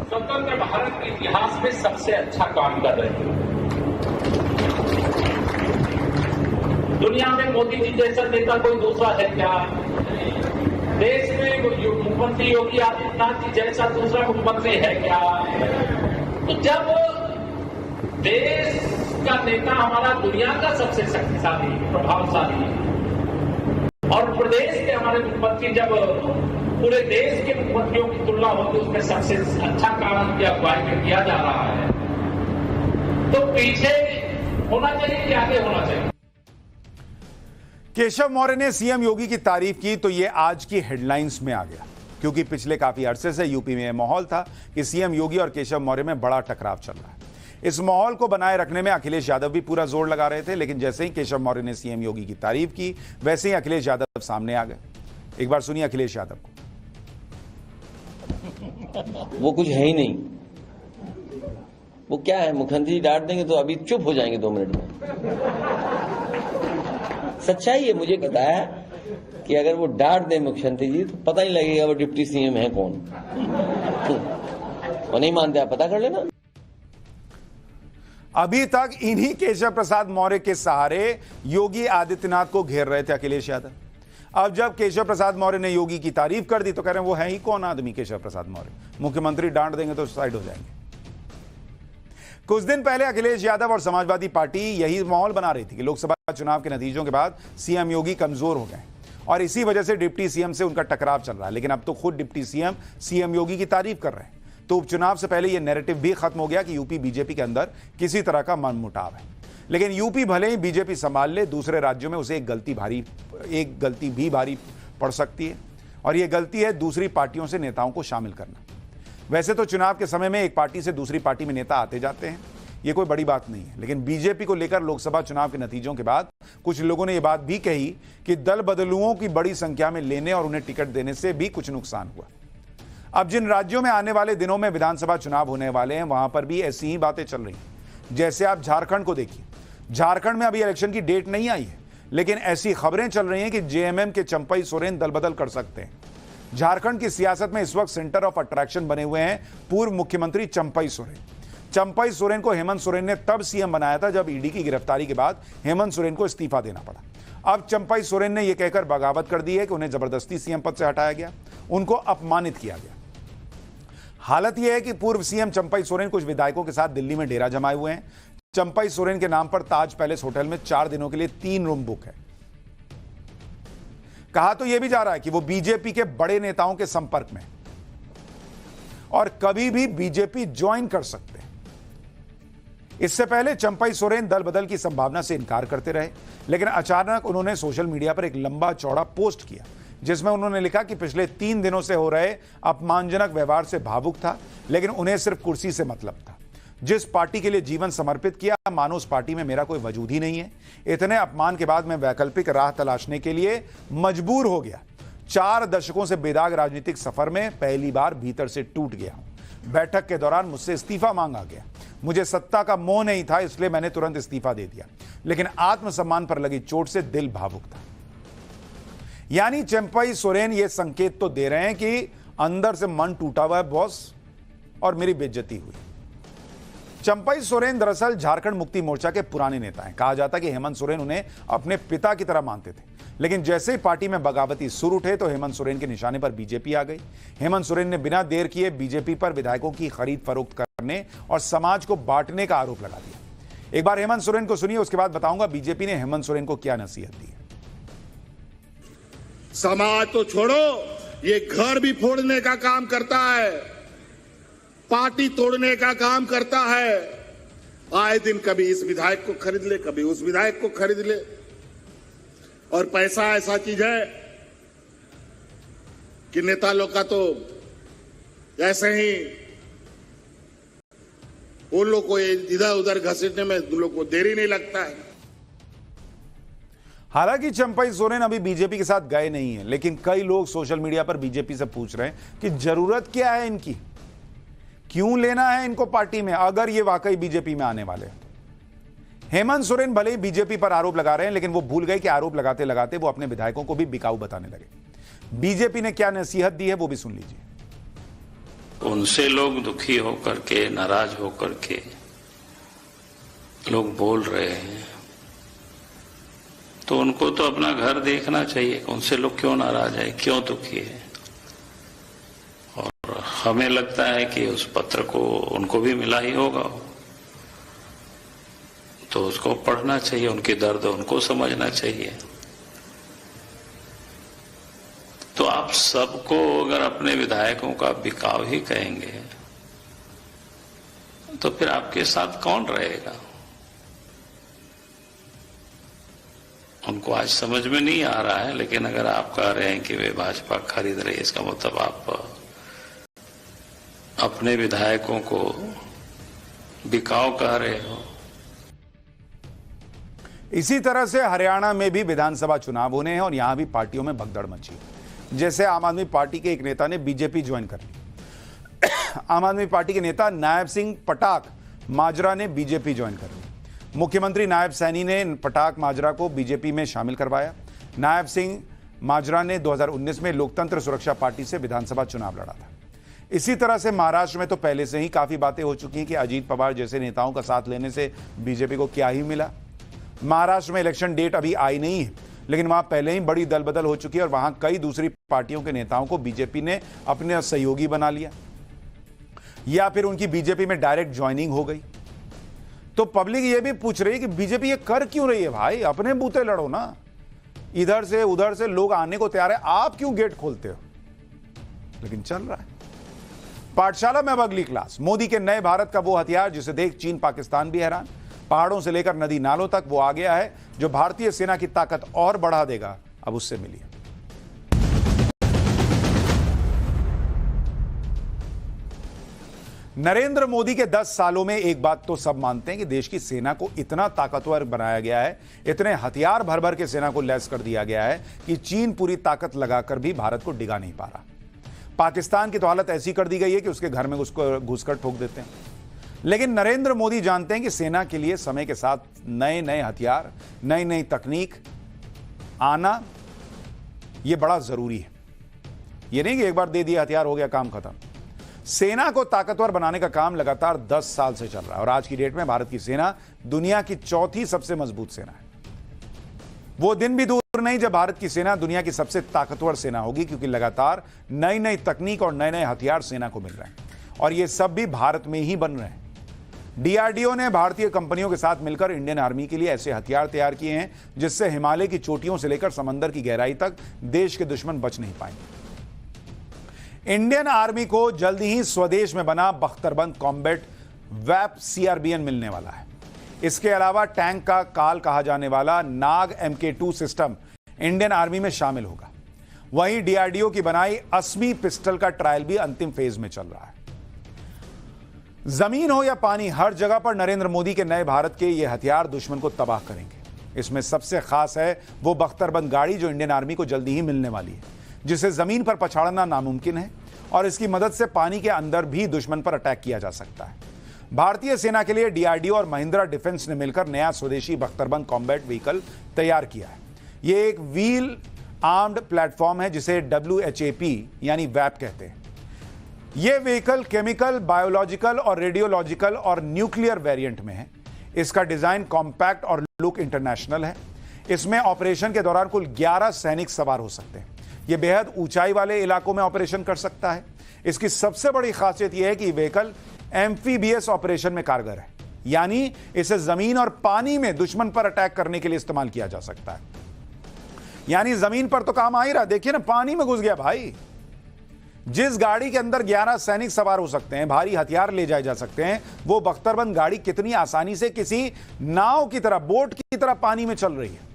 स्वतंत्र भारत के इतिहास में सबसे अच्छा काम कर रही है। दुनिया में मोदी जी जैसा नेता कोई दूसरा है क्या? देश में मुख्यमंत्री योगी आदित्यनाथ जी जैसा दूसरा मुख्यमंत्री है क्या? तो जब देश का नेता हमारा दुनिया का सबसे शक्तिशाली प्रभावशाली और प्रदेश के हमारे मुख्यमंत्री जब पूरे देश के मुख्यमंत्रियों की तुलना होती है उसमें सबसे अच्छा काम की अगुवाई में किया जा रहा है, तो पीछे होना चाहिए कि आगे होना चाहिए? केशव मौर्य ने सीएम योगी की तारीफ की तो यह आज की हेडलाइंस में आ गया, क्योंकि पिछले काफी अरसे से यूपी में यह माहौल था कि सीएम योगी और केशव मौर्य में बड़ा टकराव चल रहा है। इस माहौल को बनाए रखने में अखिलेश यादव भी पूरा जोर लगा रहे थे, लेकिन जैसे ही केशव मौर्य ने सीएम योगी की तारीफ की वैसे ही अखिलेश यादव सामने आ गए। एक बार सुनिए अखिलेश यादव को। वो कुछ है ही नहीं, वो क्या है, मुख्यमंत्री डांट देंगे तो अभी चुप हो जाएंगे 2 मिनट में। सच्चाई है, मुझे पता है कि अगर वो डांट दें मुख्यमंत्री जी तो पता नहीं लगेगा वो डिप्टी सीएम है कौन। और नहीं मानते आप पता कर लेना। अभी तक इन्हीं केशव प्रसाद मौर्य के सहारे योगी आदित्यनाथ को घेर रहे थे अखिलेश यादव। अब जब केशव प्रसाद मौर्य ने योगी की तारीफ कर दी तो कह रहे हैं वो है ही कौन आदमी केशव प्रसाद मौर्य, मुख्यमंत्री डांट देंगे तो साइड हो जाएंगे। कुछ दिन पहले अखिलेश यादव और समाजवादी पार्टी यही माहौल बना रही थी कि लोकसभा चुनाव के नतीजों के बाद सीएम योगी कमजोर हो गए और इसी वजह से डिप्टी सीएम से उनका टकराव चल रहा है। लेकिन अब तो खुद डिप्टी सीएम योगी की तारीफ कर रहे हैं। तो उपचुनाव से पहले यह नैरेटिव भी खत्म हो गया कि यूपी बीजेपी के अंदर किसी तरह का मनमुटाव है। लेकिन यूपी भले ही बीजेपी संभाल ले, दूसरे राज्यों में उसे एक गलती भी भारी पड़ सकती है और यह गलती है दूसरी पार्टियों से नेताओं को शामिल करना। वैसे तो चुनाव के समय में एक पार्टी से दूसरी पार्टी में नेता आते जाते हैं, यह कोई बड़ी बात नहीं है। लेकिन बीजेपी को लेकर लोकसभा चुनाव के नतीजों के बाद कुछ लोगों ने यह बात भी कही कि दल बदलुओं की बड़ी संख्या में लेने और उन्हें टिकट देने से भी कुछ नुकसान हुआ। अब जिन राज्यों में आने वाले दिनों में विधानसभा चुनाव होने वाले हैं वहां पर भी ऐसी ही बातें चल रही हैं। जैसे आप झारखंड को देखिए, झारखंड में अभी इलेक्शन की डेट नहीं आई है, लेकिन ऐसी खबरें चल रही हैं कि जेएमएम के चंपई सोरेन दल बदल कर सकते हैं। झारखंड की सियासत में इस वक्त सेंटर ऑफ अट्रैक्शन बने हुए हैं पूर्व मुख्यमंत्री चंपई सोरेन। चंपई सोरेन को हेमंत सोरेन ने तब सीएम बनाया था जब ईडी की गिरफ्तारी के बाद हेमंत सोरेन को इस्तीफा देना पड़ा। अब चंपई सोरेन ने यह कहकर बगावत कर दी है कि उन्हें जबरदस्ती सीएम पद से हटाया गया, उनको अपमानित किया गया। हालत यह है कि पूर्व सीएम चंपई सोरेन कुछ विधायकों के साथ दिल्ली में डेरा जमाए हुए हैं। चंपई सोरेन के नाम पर ताज पैलेस होटल में 4 दिनों के लिए 3 रूम बुक है। कहा तो यह भी जा रहा है कि वो बीजेपी के बड़े नेताओं के संपर्क में और कभी भी बीजेपी ज्वाइन कर सकते हैं। इससे पहले चंपई सोरेन दल बदल की संभावना से इनकार करते रहे, लेकिन अचानक उन्होंने सोशल मीडिया पर एक लंबा चौड़ा पोस्ट किया जिसमें उन्होंने लिखा कि पिछले 3 दिनों से हो रहे अपमानजनक व्यवहार से भावुक था, लेकिन उन्हें सिर्फ कुर्सी से मतलब था। जिस पार्टी के लिए जीवन समर्पित किया, मानो उस पार्टी में मेरा कोई वजूद ही नहीं है। इतने अपमान के बाद मैं वैकल्पिक राह तलाशने के लिए मजबूर हो गया। 4 दशकों से बेदाग राजनीतिक सफर में पहली बार भीतर से टूट गया हूं। बैठक के दौरान मुझसे इस्तीफा मांगा गया। मुझे सत्ता का मोह नहीं था, इसलिए मैंने तुरंत इस्तीफा दे दिया, लेकिन आत्मसम्मान पर लगी चोट से दिल भावुक था। यानी चंपई सोरेन ये संकेत तो दे रहे हैं कि अंदर से मन टूटा हुआ है बॉस और मेरी बेइज्जती हुई। चंपई सोरेन दरअसल झारखंड मुक्ति मोर्चा के पुराने नेता हैं। कहा जाता है कि हेमंत सोरेन उन्हें अपने पिता की तरह मानते थे, लेकिन जैसे ही पार्टी में बगावती सुर उठे तो हेमंत सोरेन के निशाने पर बीजेपी आ गई। हेमंत सोरेन ने बिना देर किए बीजेपी पर विधायकों की खरीद फरोख्त करने और समाज को बांटने का आरोप लगा दिया। एक बार हेमंत सोरेन को सुनिए, उसके बाद बताऊंगा बीजेपी ने हेमंत सोरेन को क्या नसीहत दी है। समाज तो छोड़ो, ये घर भी फोड़ने का काम करता है, पार्टी तोड़ने का काम करता है। आए दिन कभी इस विधायक को खरीद ले, कभी उस विधायक को खरीद ले। और पैसा ऐसा चीज है कि नेता लोग का तो ऐसे ही उन लोग को इधर उधर घसीटने में उन लोग को देरी नहीं लगता है। हालांकि चंपई सोरेन अभी बीजेपी के साथ गए नहीं है, लेकिन कई लोग सोशल मीडिया पर बीजेपी से पूछ रहे हैं कि जरूरत क्या है इनकी, क्यों लेना है इनको पार्टी में अगर ये वाकई बीजेपी में आने वाले हैं। हेमंत सोरेन भले ही बीजेपी पर आरोप लगा रहे हैं, लेकिन वो भूल गए कि आरोप लगाते लगाते वो अपने विधायकों को भी बिकाऊ बताने लगे। बीजेपी ने क्या नसीहत दी है वो भी सुन लीजिए। उनसे लोग दुखी होकर के, नाराज होकर के लोग बोल रहे हैं, तो उनको तो अपना घर देखना चाहिए। उनसे लोग क्यों नाराज है, क्यों दुखी है। और हमें लगता है कि उस पत्र को उनको भी मिला ही होगा, तो उसको पढ़ना चाहिए, उनकी दर्द उनको समझना चाहिए। तो आप सबको अगर अपने विधायकों का बिकाव ही कहेंगे तो फिर आपके साथ कौन रहेगा। उनको आज समझ में नहीं आ रहा है, लेकिन अगर आप कह रहे हैं कि वे भाजपा खरीद रहे, इसका मतलब आप अपने विधायकों को बिकाऊ कह रहे हो। इसी तरह से हरियाणा में भी विधानसभा चुनाव होने हैं और यहां भी पार्टियों में भगदड़ मची। जैसे आम आदमी पार्टी के एक नेता ने बीजेपी ज्वाइन कर ली। आम आदमी पार्टी के नेता नायब सिंह पटाक माजरा ने बीजेपी ज्वाइन कर ली। मुख्यमंत्री नायब सैनी ने पटाक माजरा को बीजेपी में शामिल करवाया। नायब सिंह माजरा ने 2019 में लोकतंत्र सुरक्षा पार्टी से विधानसभा चुनाव लड़ा था। इसी तरह से महाराष्ट्र में तो पहले से ही काफी बातें हो चुकी हैं कि अजीत पवार जैसे नेताओं का साथ लेने से बीजेपी को क्या ही मिला। महाराष्ट्र में इलेक्शन डेट अभी आई नहीं है, लेकिन वहां पहले ही बड़ी दल बदल हो चुकी है और वहां कई दूसरी पार्टियों के नेताओं को बीजेपी ने अपने सहयोगी बना लिया या फिर उनकी बीजेपी में डायरेक्ट ज्वाइनिंग हो गई। तो पब्लिक ये भी पूछ रही है कि बीजेपी ये कर क्यों रही है भाई, अपने बूते लड़ो ना। इधर से उधर से लोग आने को तैयार है, आप क्यों गेट खोलते हो? लेकिन चल रहा है। पाठशाला में अब अगली क्लास। मोदी के नए भारत का वो हथियार जिसे देख चीन पाकिस्तान भी हैरान। पहाड़ों से लेकर नदी नालों तक वो आ गया है जो भारतीय सेना की ताकत और बढ़ा देगा। अब उससे मिलिए। नरेंद्र मोदी के 10 सालों में एक बात तो सब मानते हैं कि देश की सेना को इतना ताकतवर बनाया गया है, इतने हथियार भर भर के सेना को लैस कर दिया गया है कि चीन पूरी ताकत लगाकर भी भारत को डिगा नहीं पा रहा। पाकिस्तान की तो हालत ऐसी कर दी गई है कि उसके घर में उसको घुसकर ठोक देते हैं। लेकिन नरेंद्र मोदी जानते हैं कि सेना के लिए समय के साथ नए नए हथियार, नई नई तकनीक आना यह बड़ा जरूरी है। यह नहीं कि एक बार दे दिया हथियार हो गया काम खत्म। सेना को ताकतवर बनाने का काम लगातार 10 साल से चल रहा है और आज की डेट में भारत की सेना दुनिया की चौथी सबसे मजबूत सेना है। वो दिन भी दूर नहीं जब भारत की सेना दुनिया की सबसे ताकतवर सेना होगी, क्योंकि लगातार नई नई तकनीक और नए नए हथियार सेना को मिल रहे हैं और ये सब भी भारत में ही बन रहे हैं। डीआरडीओ ने भारतीय कंपनियों के साथ मिलकर इंडियन आर्मी के लिए ऐसे हथियार तैयार किए हैं जिससे हिमालय की चोटियों से लेकर समंदर की गहराई तक देश के दुश्मन बच नहीं पाएंगे। इंडियन आर्मी को जल्दी ही स्वदेश में बना बख्तरबंद कॉम्बैट वैप CRBN मिलने वाला है। इसके अलावा टैंक का काल कहा जाने वाला नाग MK2 सिस्टम इंडियन आर्मी में शामिल होगा। वहीं डीआरडीओ की बनाई असमी पिस्टल का ट्रायल भी अंतिम फेज में चल रहा है। जमीन हो या पानी, हर जगह पर नरेंद्र मोदी के नए भारत के ये हथियार दुश्मन को तबाह करेंगे। इसमें सबसे खास है वो बख्तरबंद गाड़ी जो इंडियन आर्मी को जल्दी ही मिलने वाली है, जिसे जमीन पर पछाड़ना नामुमकिन है और इसकी मदद से पानी के अंदर भी दुश्मन पर अटैक किया जा सकता है। भारतीय सेना के लिए डीआरडीओ और महिंद्रा डिफेंस ने मिलकर नया स्वदेशी बख्तरबंद कॉम्बैट व्हीकल तैयार किया है। यह एक व्हील आर्म्ड प्लेटफॉर्म है जिसे WHAP यानी वैप कहते हैं। यह व्हीकल केमिकल, बायोलॉजिकल और रेडियोलॉजिकल और न्यूक्लियर वेरिएंट में है। इसका डिजाइन कॉम्पैक्ट और लुक इंटरनेशनल है। इसमें ऑपरेशन के दौरान कुल 11 सैनिक सवार हो सकते हैं। यह बेहद ऊंचाई वाले इलाकों में ऑपरेशन कर सकता है। इसकी सबसे बड़ी खासियत यह है कि व्हीकल एम्फीबियस ऑपरेशन में कारगर है, यानी इसे जमीन और पानी में दुश्मन पर अटैक करने के लिए इस्तेमाल किया जा सकता है। यानी जमीन पर तो काम आ ही रहा, देखिए ना, पानी में घुस गया भाई। जिस गाड़ी के अंदर 11 सैनिक सवार हो सकते हैं, भारी हथियार ले जाए जा सकते हैं, वो बख्तरबंद गाड़ी कितनी आसानी से किसी नाव की तरह, बोट की तरह पानी में चल रही है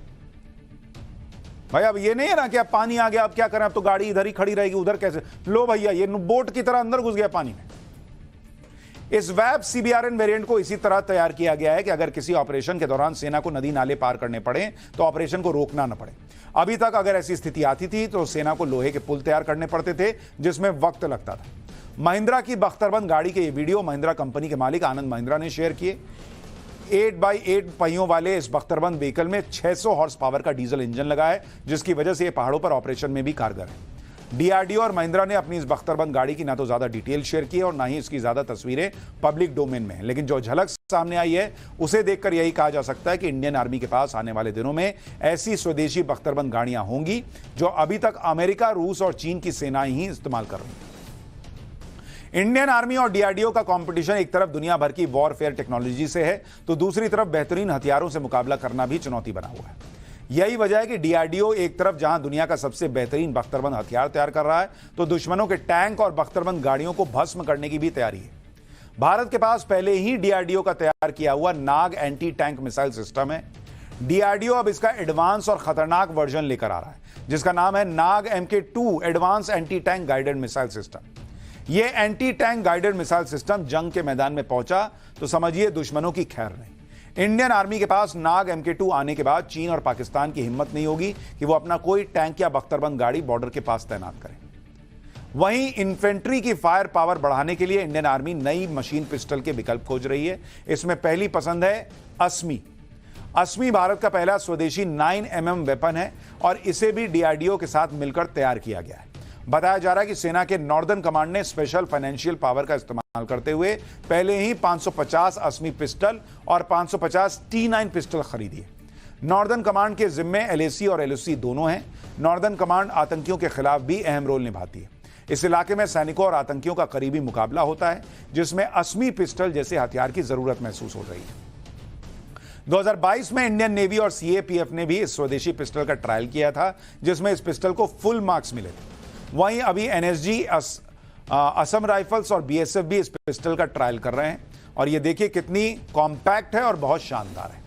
भाई। अब ये नहीं है ना कि अब पानी आ गया, अब क्या करें, अब तो गाड़ी इधर ही खड़ी रहेगी, उधर कैसे? लो भैया, ये बोट की तरह अंदर घुस गया पानी में। इस वैप CBRN वेरिएंट को इसी तरह तैयार किया गया है कि अगर किसी ऑपरेशन के दौरान सेना को नदी नाले पार करने पड़े तो ऑपरेशन को रोकना न पड़े। अभी तक अगर ऐसी स्थिति आती थी तो सेना को लोहे के पुल तैयार करने पड़ते थे जिसमें वक्त लगता था। महिंद्रा की बख्तरबंद गाड़ी के ये वीडियो महिंद्रा कंपनी के मालिक आनंद महिंद्रा ने शेयर किए। 8x8 पहियों वाले इस बख्तरबंद व्हीकल में 600 हॉर्स पावर का डीजल इंजन लगा है, जिसकी वजह से ये पहाड़ों पर ऑपरेशन में भी कारगर है। डीआरडीओ और महिंद्रा ने अपनी इस बख्तरबंद गाड़ी की ना तो ज्यादा डिटेल शेयर की है और ना ही इसकी ज्यादा तस्वीरें पब्लिक डोमेन में है, लेकिन जो झलक सामने आई है उसे देखकर यही कहा जा सकता है कि इंडियन आर्मी के पास आने वाले दिनों में ऐसी स्वदेशी बख्तरबंद गाड़ियां होंगी जो अभी तक अमेरिका, रूस और चीन की सेनाएं ही इस्तेमाल कर रही हैं। इंडियन आर्मी और डीआरडीओ का कंपटीशन एक तरफ दुनिया भर की वॉरफेयर टेक्नोलॉजी से है तो दूसरी तरफ बेहतरीन हथियारों से मुकाबला करना भी चुनौती बना हुआ है। यही वजह है कि डीआरडीओ एक तरफ जहां दुनिया का सबसे बेहतरीन बख्तरबंद हथियार तैयार कर रहा है तो दुश्मनों के टैंक और बख्तरबंद गाड़ियों को भस्म करने की भी तैयारी है। भारत के पास पहले ही डीआरडीओ का तैयार किया हुआ नाग एंटी टैंक मिसाइल सिस्टम है। डीआरडीओ अब इसका एडवांस और खतरनाक वर्जन लेकर आ रहा है जिसका नाम है Nag MK2 advance anti tank guided missile system. यह anti tank guided missile system जंग के मैदान में पहुंचा तो समझिए दुश्मनों की खैर नहीं। इंडियन आर्मी के पास नाग MK2 आने के बाद चीन और पाकिस्तान की हिम्मत नहीं होगी कि वो अपना कोई टैंक या बख्तरबंद गाड़ी बॉर्डर के पास तैनात करें। वहीं इन्फेंट्री की फायर पावर बढ़ाने के लिए इंडियन आर्मी नई मशीन पिस्टल के विकल्प खोज रही है। इसमें पहली पसंद है अस्मी। अस्मी भारत का पहला स्वदेशी 9mm वेपन है और इसे भी डीआरडीओ के साथ मिलकर तैयार किया गया है। बताया जा रहा है कि सेना के नॉर्दर्न कमांड ने स्पेशल फाइनेंशियल पावर का इस्तेमाल करते हुए पहले ही 550 अस्मी पिस्टल और 550 T9 पिस्टल खरीदी है। नॉर्दर्न कमांड के जिम्मे एलएसी और एलओसी दोनों हैं। नॉर्दर्न कमांड आतंकियों के खिलाफ भी अहम रोल निभाती है। इस इलाके में सैनिकों और आतंकियों का करीबी मुकाबला होता है, जिसमें अस्मी पिस्टल जैसे हथियार की जरूरत महसूस हो रही है। 2022 में इंडियन नेवी और सीएपीएफ ने भी इस स्वदेशी पिस्टल का ट्रायल किया था, जिसमें इस पिस्टल को फुल मार्क्स मिले थे। वहीं अभी एनएसजी, असम राइफल्स और बीएसएफ भी इस पिस्टल का ट्रायल कर रहे हैं और ये देखिए कितनी कॉम्पैक्ट है और बहुत शानदार है।